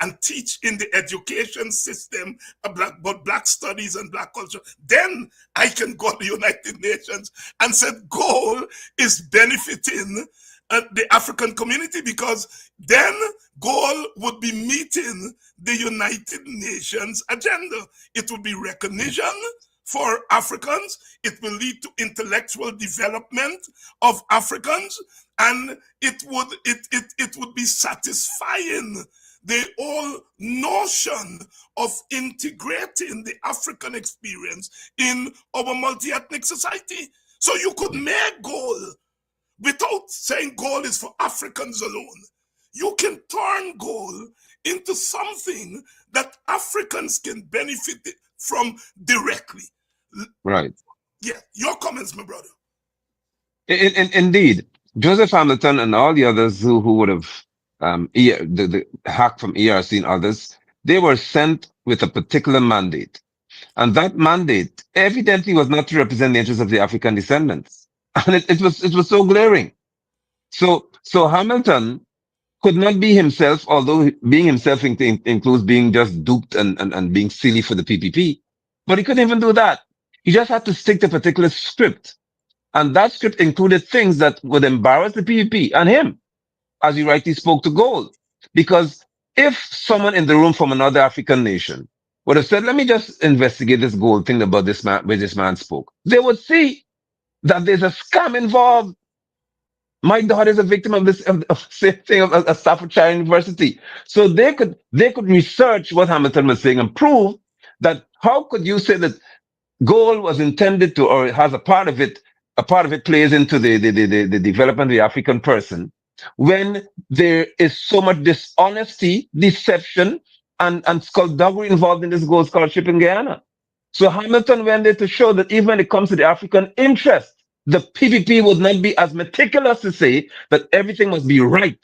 and teach in the education system about Black studies and Black culture. Then I can go to the United Nations and say goal is benefiting the African community, because then goal would be meeting the United Nations agenda. It would be recognition for Africans. It will lead to intellectual development of Africans, and it would be satisfying the whole notion of integrating the African experience in our multi-ethnic society. So you could make goal without saying goal is for Africans alone. You can turn goal into something that Africans can benefit from directly. Right. Yeah, your comments, my brother. Indeed, Joseph Hamilton and all the others who would have the hack from ERC and others, they were sent with a particular mandate. And that mandate evidently was not to represent the interests of the African descendants. And it was so glaring. So Hamilton could not be himself, although being himself includes being just duped and being silly for the PPP. But he couldn't even do that. He just had to stick to a particular script. And that script included things that would embarrass the PPP and him, as you rightly spoke to gold. Because if someone in the room from another African nation would have said, let me just investigate this gold thing about this man, where this man spoke, they would see that there's a scam involved. My daughter is a victim of this of same thing of a Staffordshire University. So they could research what Hamilton was saying and prove that how could you say that goal was intended to, or has a part of it plays into the development of the African person, when there is so much dishonesty, deception, and skullduggery involved in this gold scholarship in Guyana. So Hamilton went there to show that even when it comes to the African interest, the PPP would not be as meticulous to say that everything must be right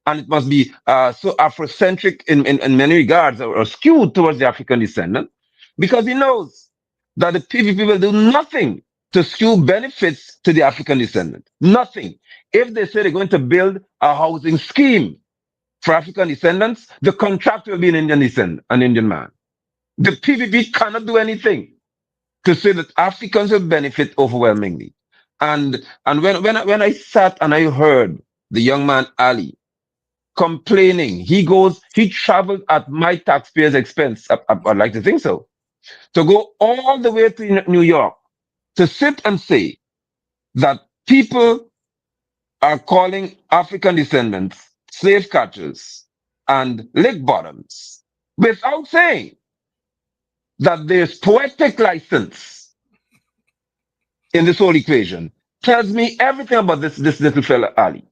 and it must be so Afrocentric in many regards, or skewed towards the African descendant, because he knows that the PPP will do nothing to skew benefits to the African descendant. Nothing. If they say they're going to build a housing scheme for African descendants, the contractor will be an Indian man. The PPP cannot do anything to say that Africans will benefit overwhelmingly. And when I sat and I heard the young man Ali complaining, he traveled at my taxpayers' expense. I'd like to think so, to go all the way to New York to sit and say that people are calling African descendants slave catchers, and lick bottoms without saying that there's poetic license in this whole equation tells me everything about this little fella, Ali.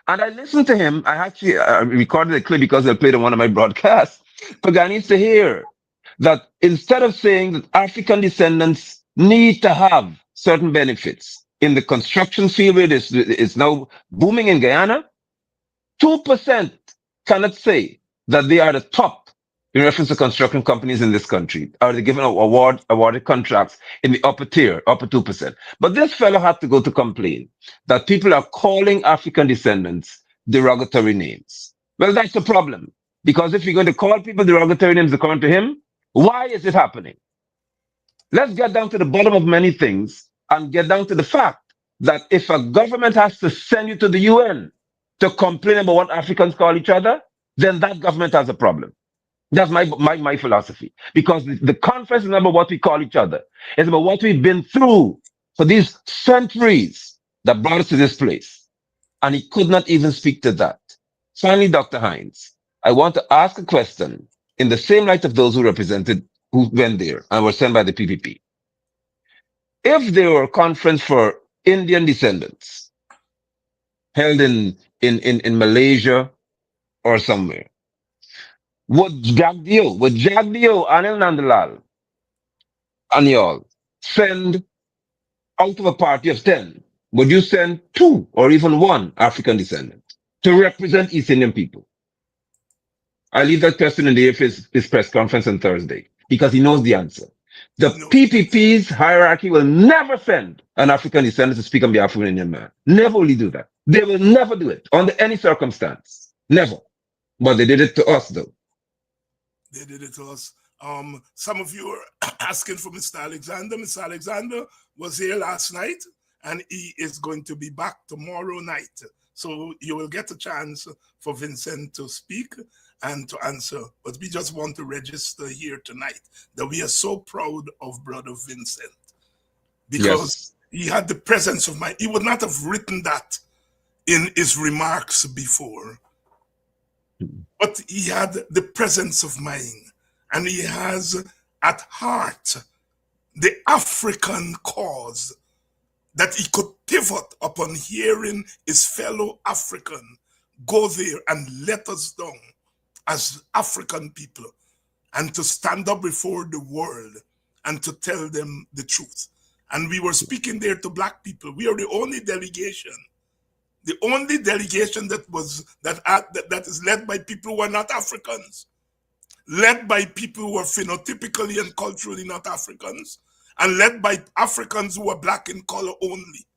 And I listened to him. I actually recorded a clip because I played on one of my broadcasts. But I needs to hear that instead of saying that African descendants need to have certain benefits in the construction field, where it is now booming in Guyana, 2% cannot say that they are the top in reference to construction companies in this country. Are they given awarded contracts in the upper tier, upper 2%? But this fellow had to go to complain that people are calling African descendants derogatory names. Well, that's the problem. Because if you're going to call people derogatory names according to him, why is it happening? Let's get down to the bottom of many things and get down to the fact that if a government has to send you to the UN to complain about what Africans call each other, then that government has a problem. That's my philosophy. Because the conference is not about what we call each other. It's about what we've been through for these centuries that brought us to this place. And he could not even speak to that. Finally, Dr. Hines, I want to ask a question in the same light of those who went there and were sent by the PPP. If there were a conference for Indian descendants held in Malaysia or somewhere, would Jagdio, Anil Nandalal, and y'all send out of a party of 10, would you send two or even one African descendant to represent East Indian people? I leave that question in the air for his press conference on Thursday because he knows the answer. The No, PPP's hierarchy will never send an African descendant to speak on behalf of an Indian man. Never will he do that. They will never do it under any circumstance. Never. But they did it to us, though. they did it to us. Some of you are asking for Mr. Alexander. Mr. Alexander was here last night, and he is going to be back tomorrow night. So you will get a chance for Vincent to speak and to answer. But we just want to register here tonight that we are so proud of Brother Vincent because Yes. he had the presence of mind. He would not have written that in his remarks before, but he had the presence of mind, and he has at heart the African cause, that he could pivot upon hearing his fellow African go there and let us down as African people, and to stand up before the world and to tell them the truth. And we were speaking there to Black people. We are the only delegation that is led by people who are not Africans, led by people who are phenotypically and culturally not Africans, and led by Africans who are Black in color only.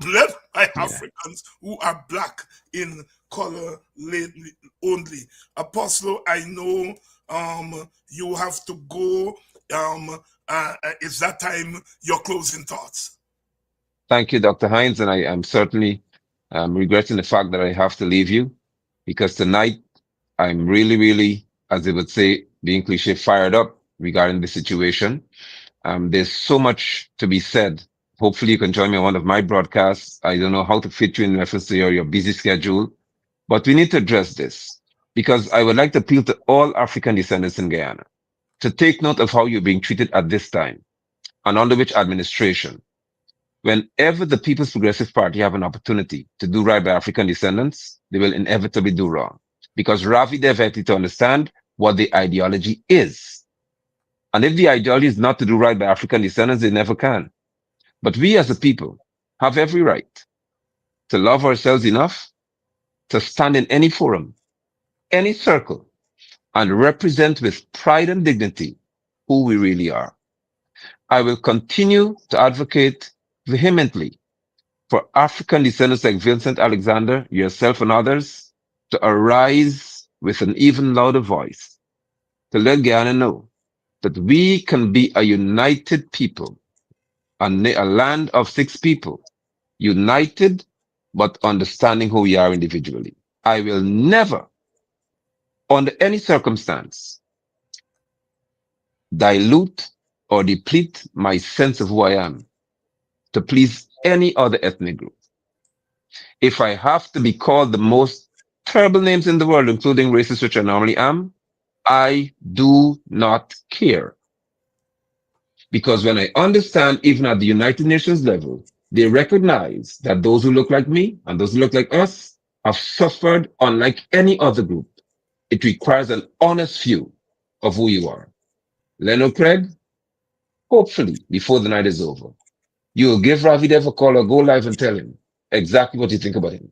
Led by Yeah. Africans who are Black in color only. Apostle, I know you have to go. It's that time, your closing thoughts. Thank you, Dr. Hines. And I am certainly regretting the fact that I have to leave you because tonight I'm really, really, as they would say, being cliche, fired up regarding the situation. There's so much to be said. Hopefully you can join me on one of my broadcasts. I don't know how to fit you in reference to your busy schedule, but we need to address this because I would like to appeal to all African descendants in Guyana to take note of how you're being treated at this time and under which administration. Whenever the People's Progressive Party have an opportunity to do right by African descendants, they will inevitably do wrong because Ravi Dev had to understand what the ideology is. And if the ideology is not to do right by African descendants, they never can. But we as a people have every right to love ourselves enough to stand in any forum, any circle, and represent with pride and dignity who we really are. I will continue to advocate vehemently for African descendants like Vincent Alexander, yourself, and others to arise with an even louder voice to let Guyana know that we can be a united people, a land of six people, united but understanding who we are individually. I will never, under any circumstance, dilute or deplete my sense of who I am to please any other ethnic group. If I have to be called the most terrible names in the world, including racist, which I normally am, I do not care. Because when I understand, even at the United Nations level, they recognize that those who look like me and those who look like us have suffered unlike any other group. It requires an honest view of who you are. Leno Craig, hopefully, before the night is over, you will give Ravi Dev a call or go live and tell him exactly what you think about him.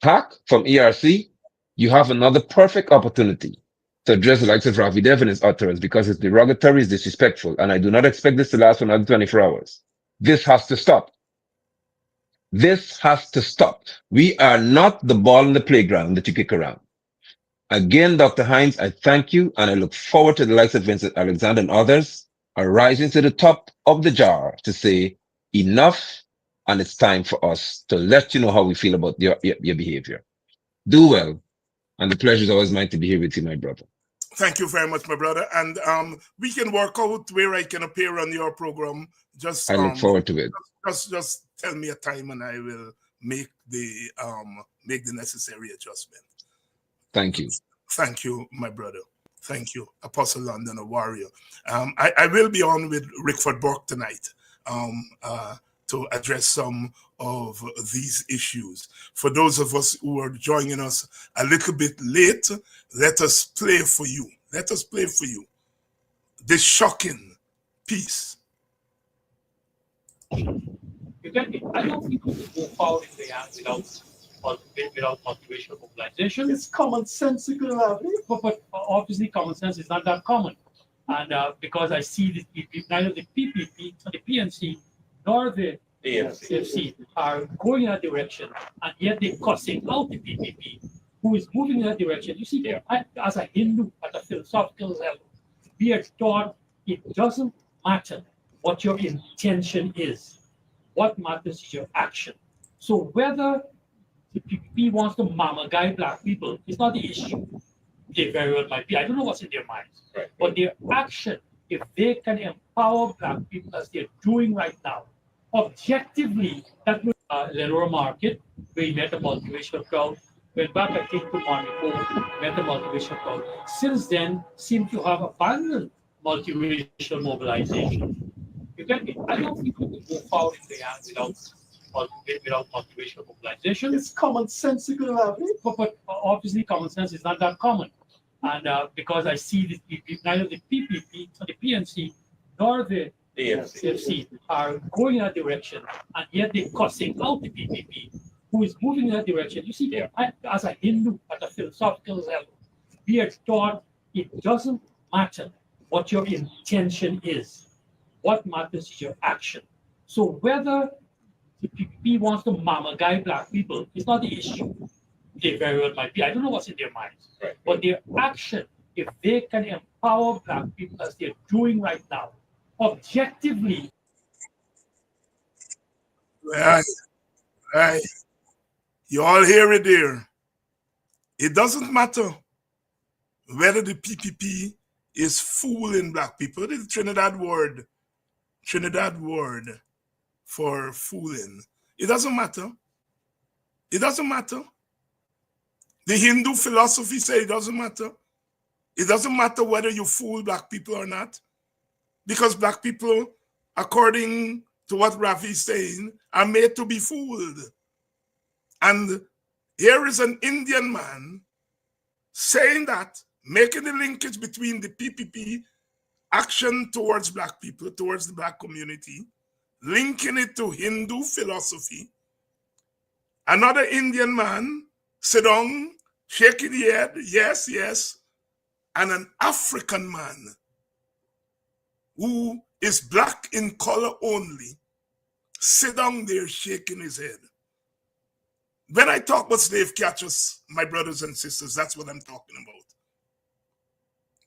Hack from ERC, you have another perfect opportunity to address the likes of Ravi Dev and his utterance because it's derogatory, it's disrespectful, and I do not expect this to last for another 24 hours. This has to stop. This has to stop. We are not the ball in the playground that you kick around. Again, Dr. Hines, I thank you, and I look forward to the likes of Vincent Alexander and others are rising to the top of the jar to say enough, and it's time for us to let you know how we feel about your behavior. Do well, and the pleasure is always mine to be here with you, my brother. Thank you very much, my brother. And we can work out where I can appear on your program. Just I look forward to it. just tell me a time and I will make the necessary adjustment. Thank you. Thank you, my brother. Thank you, Apostle London, a warrior. I will be on with Rickford Burke tonight to address some of these issues. For those of us who are joining us a little bit late, let us play for you. Let us play for you this shocking piece. You get me? I don't think we can go forward in the end without motivational mobilization. It's commonsensical, lovely. But obviously, common sense is not that common. And because I see neither the PPP, the PNC, nor the AFC are going in that direction, and yet they're cussing out the PPP, who is moving in that direction. You see, as a Hindu, at a philosophical level, we are taught it doesn't matter what your intention is. What matters is your action. So whether the PPP wants to mama guy black people is not the issue. They very well might be. I don't know what's in their minds. Right. But their action, if they can empower black people as they're doing right now, objectively, that will Lenore Market, where he met a motivational crowd, went back, I think, to Monaco, met a motivational crowd. Since then, seem to have abandoned motivational mobilization. You get me? I don't think we can go forward in the end without motivational mobilization. It's commonsensical, lovely. But obviously, common sense is not that common. And because I see neither the PPP, the PNC, nor the AFC are going in that direction, and yet they're cussing out the PPP, who is moving in that direction. You see, as a Hindu, at a philosophical level, we are taught it doesn't matter what your intention is. What matters is your action. So whether the PPP wants to mama guy black people is not the issue. They very well might be. I don't know what's in their minds. Right. But their action, if they can empower black people as they're doing right now, objectively. Right. You all hear it there. It doesn't matter whether the PPP is fooling black people. It is Trinidad word for fooling. It doesn't matter. It doesn't matter. The Hindu philosophy says it doesn't matter. It doesn't matter whether you fool black people or not, because black people, according to what Rafi is saying, are made to be fooled. And here is an Indian man saying that, making the linkage between the PPP action towards black people, towards the black community, linking it to Hindu philosophy. Another Indian man sit down, shaking the head, yes, yes, and an African man who is black in color only, sit down there shaking his head. When I talk about slave catchers, my brothers and sisters, that's what I'm talking about.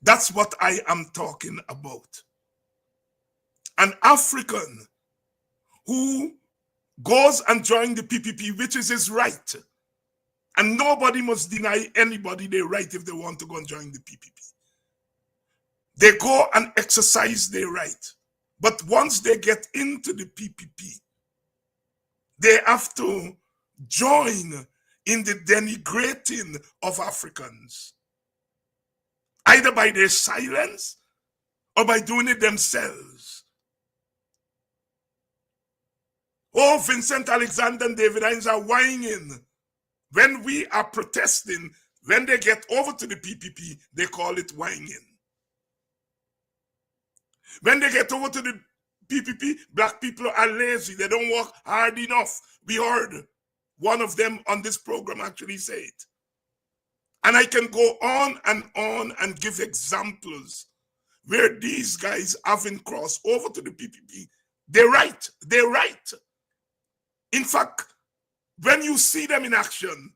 That's what I am talking about. An African who goes and joins the PPP, which is his right. And nobody must deny anybody their right if they want to go and join the PPP. They go and exercise their right. But once they get into the PPP, they have to join in the denigrating of Africans, either by their silence or by doing it themselves. Oh, Vincent Alexander and David Hines are whining. When we are protesting, when they get over to the PPP, they call it whining. When they get over to the PPP, black people are lazy. They don't work hard enough. We heard one of them on this program actually say it. And I can go on and give examples where these guys haven't crossed over to the PPP. They're right. They're right. In fact, when you see them in action,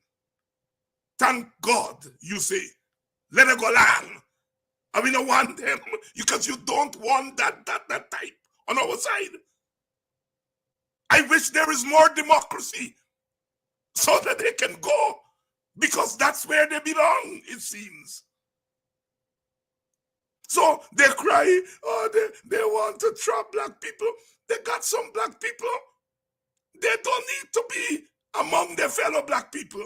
thank God, you say, let it go long. I mean, I want them because you don't want that type on our side. I wish there is more democracy so that they can go, because that's where they belong, it seems. So they cry, oh, they want to trap black people. They got some black people. They don't need to be among their fellow black people.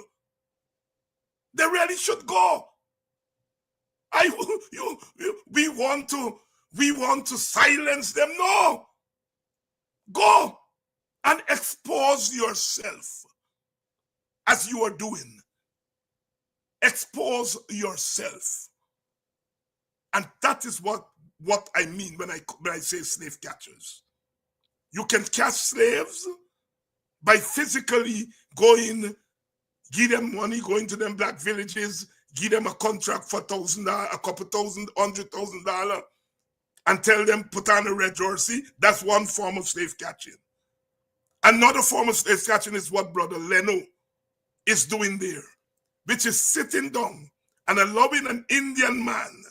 They really should go. We want to silence them. No. Go and expose yourself as you are doing. Expose yourself. And that is what I mean when I say slave catchers. You can catch slaves by physically going, give them money, going to them black villages, give them a contract for $1,000, a couple thousand, $100,000, and tell them put on a red jersey. That's one form of slave catching. Another form of slave catching is what Brother Leno is doing there, which is sitting down and allowing an Indian man,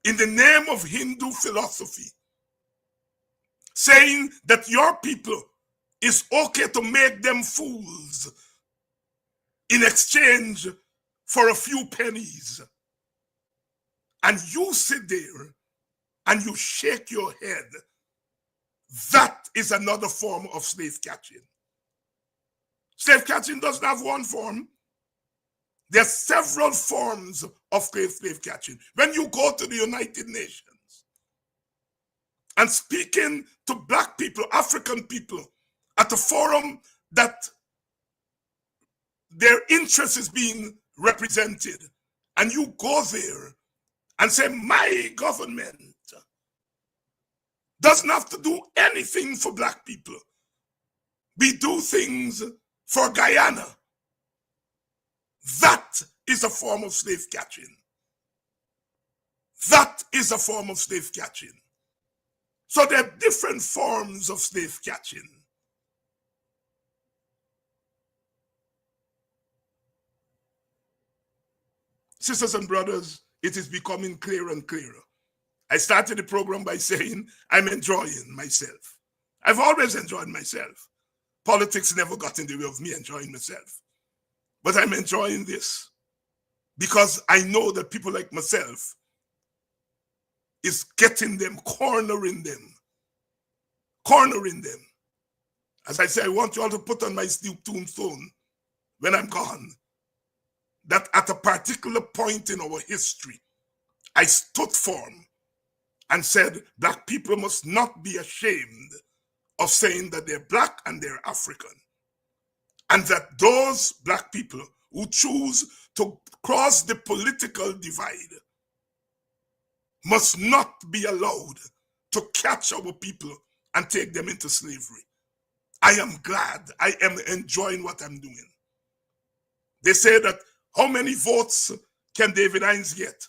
in the name of Hindu philosophy, saying that your people is okay to make them fools in exchange for a few pennies. And you sit there and you shake your head. That is another form of slave catching. Slave catching doesn't have one form. There are several forms of slave catching. When you go to the United Nations and speaking to black people, African people, at a forum that their interest is being represented, and you go there and say, my government doesn't have to do anything for black people. We do things for Guyana. That is a form of slave catching. That is a form of slave catching. So there are different forms of slave catching. Sisters and brothers, it is becoming clearer and clearer. I started the program by saying I'm enjoying myself. I've always enjoyed myself. Politics never got in the way of me enjoying myself. But I'm enjoying this because I know that people like myself is getting them, cornering them. As I say, I want you all to put on my tombstone when I'm gone, that at a particular point in our history, I stood firm and said black people must not be ashamed of saying that they're black and they're African. And that those black people who choose to cross the political divide must not be allowed to catch our people and take them into slavery. I am glad. I am enjoying what I'm doing. They say that how many votes can David Hines get?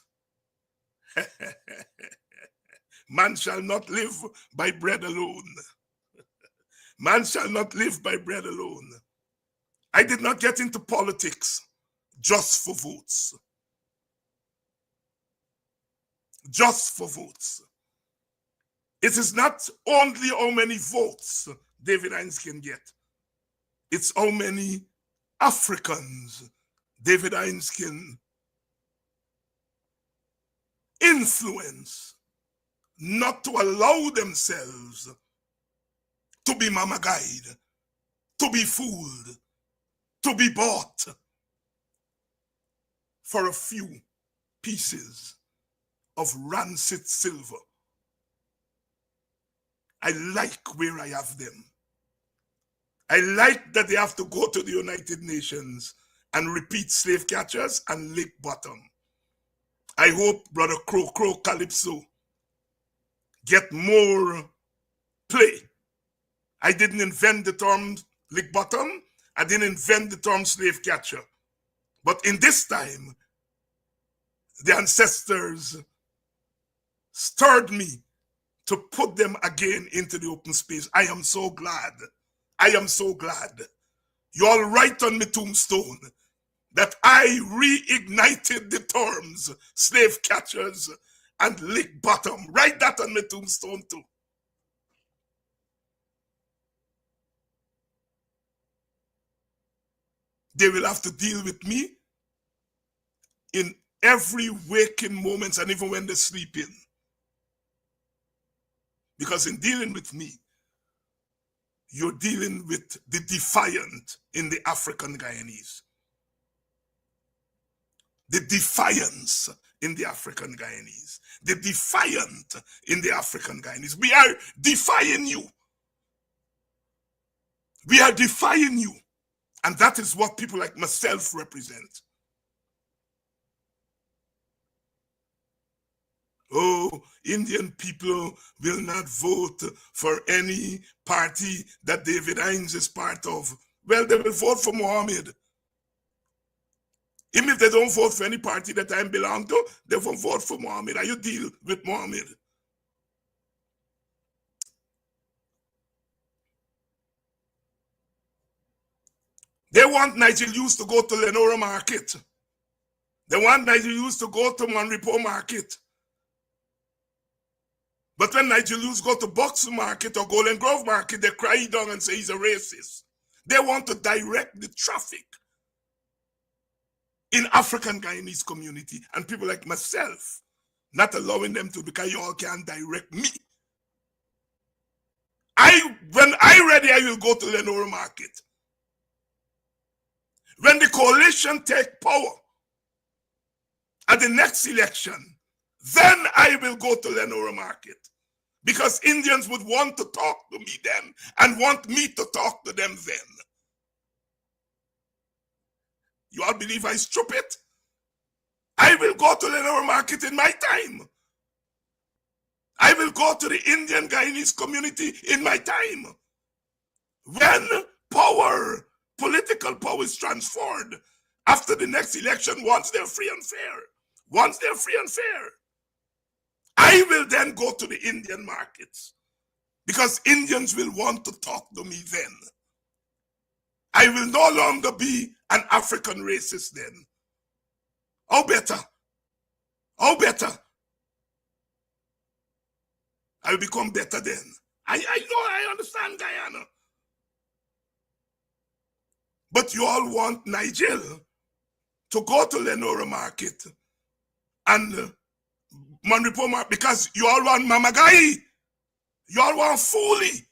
Man shall not live by bread alone. Man shall not live by bread alone. I did not get into politics just for votes. Just for votes. It is not only how many votes David Hines can get. It's how many Africans David Hines can influence not to allow themselves to be mama guide, to be fooled, to be bought for a few pieces of rancid silver. I like where I have them. I like that they have to go to the United Nations and repeat slave catchers and lick bottom. I hope Brother Crow Calypso get more play. I didn't invent the term lick bottom. I didn't invent the term slave catcher. But in this time, the ancestors stirred me to put them again into the open space. I am so glad. I am so glad. You all write on my tombstone that I reignited the terms slave catchers and lick bottom. Write that on my tombstone too. They will have to deal with me in every waking moments and even when they're sleeping. Because in dealing with me, you're dealing with the defiant in the African Guyanese. The defiance in the African Guyanese. The defiant in the African Guyanese. We are defying you. We are defying you. And that is what people like myself represent. Oh, Indian people will not vote for any party that David Hines is part of. Well, they will vote for Mohammed. Even if they don't vote for any party that I belong to, they will vote for Mohammed. Are you deal with Mohammed? They want Nigel Hughes to go to Lenora Market. They want Nigel Hughes to go to Monrepo Market. But when Nigel Hughes go to Box Market or Golden Grove Market, they cry down and say he's a racist. They want to direct the traffic in African Guyanese community and people like myself, not allowing them to because you all can't direct me. When I'm ready, I will go to Lenora Market. When the coalition take power at the next election, then I will go to Lenora Market. Because Indians would want to talk to me then and want me to talk to them then. You all believe I'm stupid? I will go to Lenora Market in my time. I will go to the Indian Guyanese community in my time. When power, political power is transferred after the next election, once they're free and fair. Once they're free and fair. I will then go to the Indian markets because Indians will want to talk to me then. I will no longer be an African racist then. How better? How better? I will become better then. I know, I understand Guyana. But you all want Nigel to go to Lenora Market and Monrepo Market because you all want Mamagai. You all want Foolie.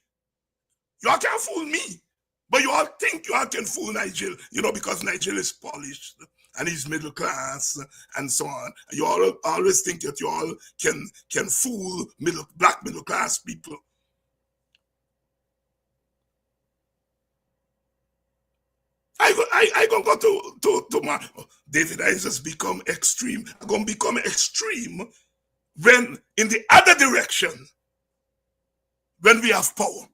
You all can't fool me. But you all think you all can fool Nigel, you know, because Nigel is polished and he's middle class and so on. You all always think that you all can fool black middle class people. I gonna go to my David Hines has become extreme. I'm gonna become extreme when in the other direction, when we have power.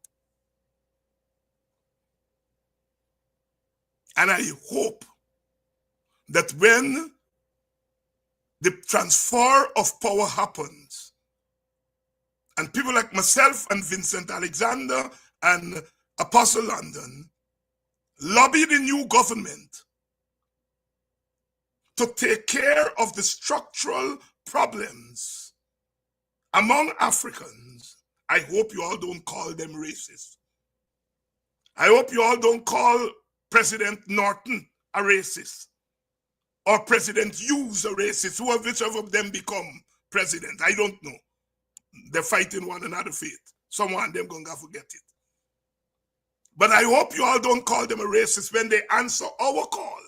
And I hope that when the transfer of power happens, and people like myself and Vincent Alexander and Apostle London lobby the new government to take care of the structural problems among Africans, I hope you all don't call them racist. I hope you all don't call President Norton a racist or President Hughes a racist, whichever of them become president. I don't know. They're fighting one another fate. Someone of them gonna forget it. But I hope you all don't call them a racist when they answer our call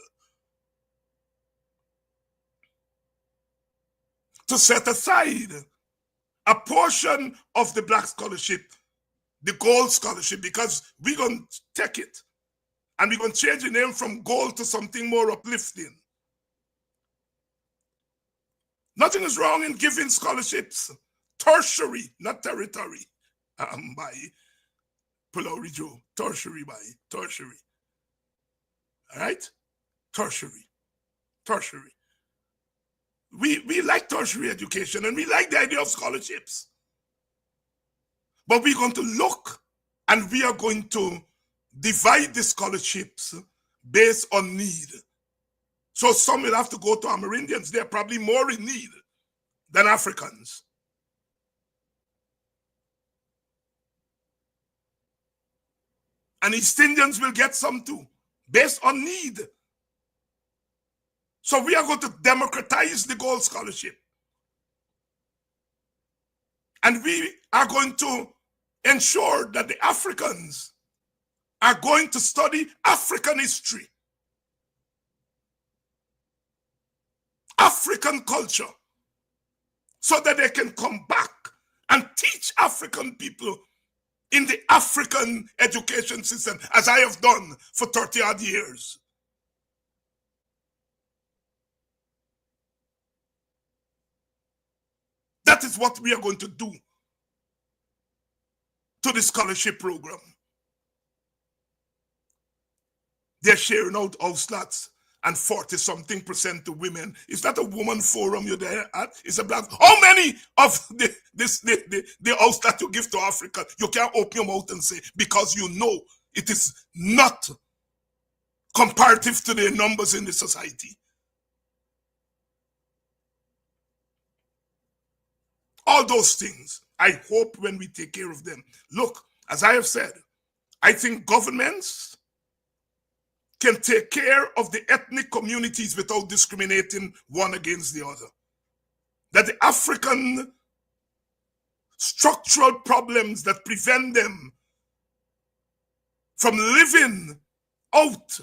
to set aside a portion of the black scholarship, the gold scholarship, because we're going to take it and we're going to change the name from gold to something more uplifting. Nothing is wrong in giving scholarships, tertiary, not territory, by Pulauri Joe, tertiary. All right? Tertiary. We like tertiary education and we like the idea of scholarships. But we're going to look and we are going to divide the scholarships based on need. So some will have to go to Amerindians. They're probably more in need than Africans. And East Indians will get some too, based on need. So we are going to democratize the gold scholarship. And we are going to ensure that the Africans are going to study African history, African culture, so that they can come back and teach African people in the African education system, as I have done for 30 odd years. That is what we are going to do to the scholarship program. They're sharing out house lots and 40-something% to women. Is that a woman forum you're there at? It's a black. How many of the house that you give to Africa, you can't open your mouth and say, because you know it is not comparative to the numbers in the society. All those things, I hope when we take care of them. Look, as I have said, I think governments can take care of the ethnic communities without discriminating one against the other. That the African structural problems that prevent them from living out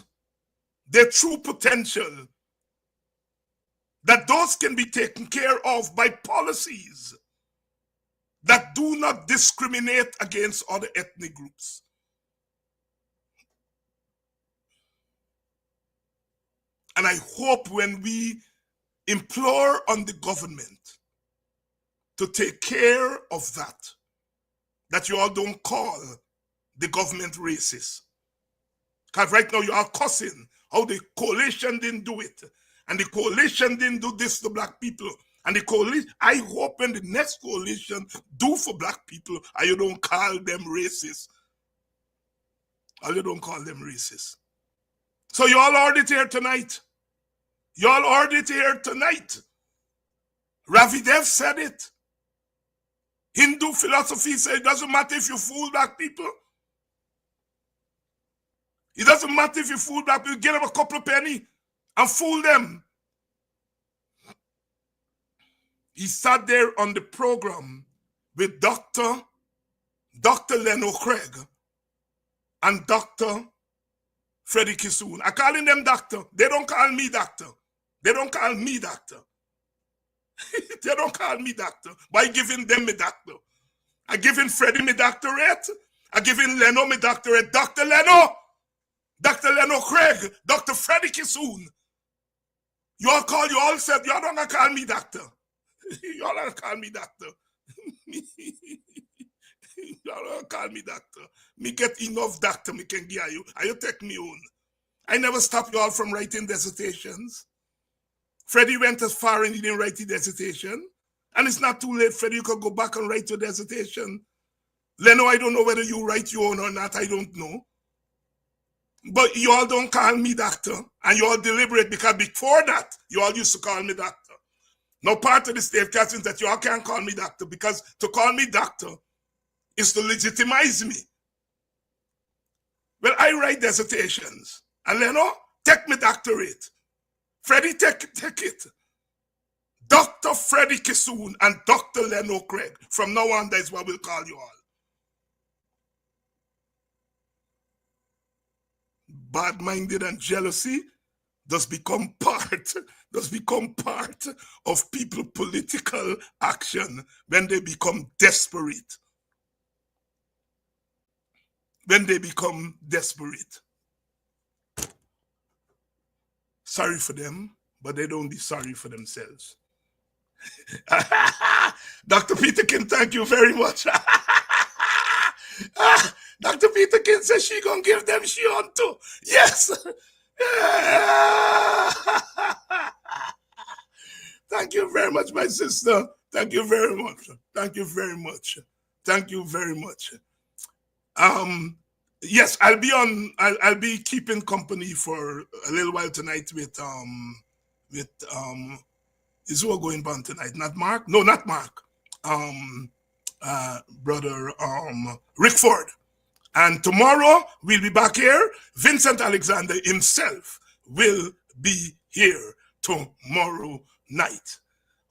their true potential, that those can be taken care of by policies that do not discriminate against other ethnic groups. And I hope when we implore on the government to take care of that, that you all don't call the government racist. Because right now you are cussing how the coalition didn't do it. And the coalition didn't do this to black people. And the coalition, I hope when the next coalition do for black people, and you don't call them racist. Or you don't call them racist. So you all heard it here tonight. You all heard it here tonight. Ravi Dev said it. Hindu philosophy says it doesn't matter if you fool black people. It doesn't matter if you fool black people. Get them a couple of pennies and fool them. He sat there on the program with Dr. Leno Craig and Dr. Freddie Kissoon. I calling them doctor. They don't call me doctor. They don't call me doctor. They don't call me doctor. By giving them me doctor. I giving Freddie me doctorate. I giving Leno me doctorate. Dr. Leno Craig, Dr. Freddie Kissoon. You all said, you all don't gonna call me doctor. You all don't call me doctor. You all don't call me doctor. Me get enough doctor me can give you. And you take me on. I never stop you all from writing dissertations. Freddie went as far and he didn't write the dissertation. And it's not too late, Freddie. You can go back and write your dissertation. Leno, I don't know whether you write your own or not. I don't know. But you all don't call me doctor. And you all deliberate because before that, you all used to call me doctor. Now, part of the safeguarding is that you all can't call me doctor because to call me doctor is to legitimize me. Well, I write dissertations. And Leno, take me doctorate. Freddie, take it. Dr. Freddie Kissoon and Dr. Leno Craig. From now on, that is what we'll call you all. bad-minded and jealousy does become part of people political action when they become desperate. When they become desperate. Sorry for them, but they don't be sorry for themselves. Dr. Peterkin, thank you very much. Dr. Peterkin says she gonna give them she on too. Yes. Thank you very much, my sister. Thank you very much. Thank you very much. Thank you very much. Yes, I'll be keeping company for a little while tonight with is who are going on tonight? Not Mark? No, not Mark. Brother Rick Ford. And tomorrow we'll be back here. Vincent Alexander himself will be here tomorrow night.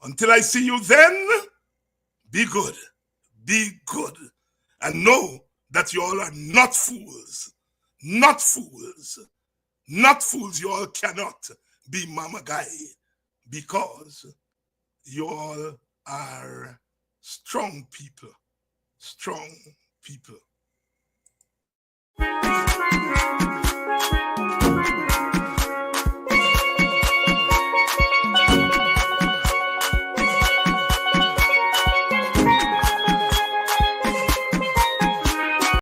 Until I see you then, be good. Be good. And know that you all are not fools. Not fools. Not fools. You all cannot be Mama Guy because you all are strong people. Strong people.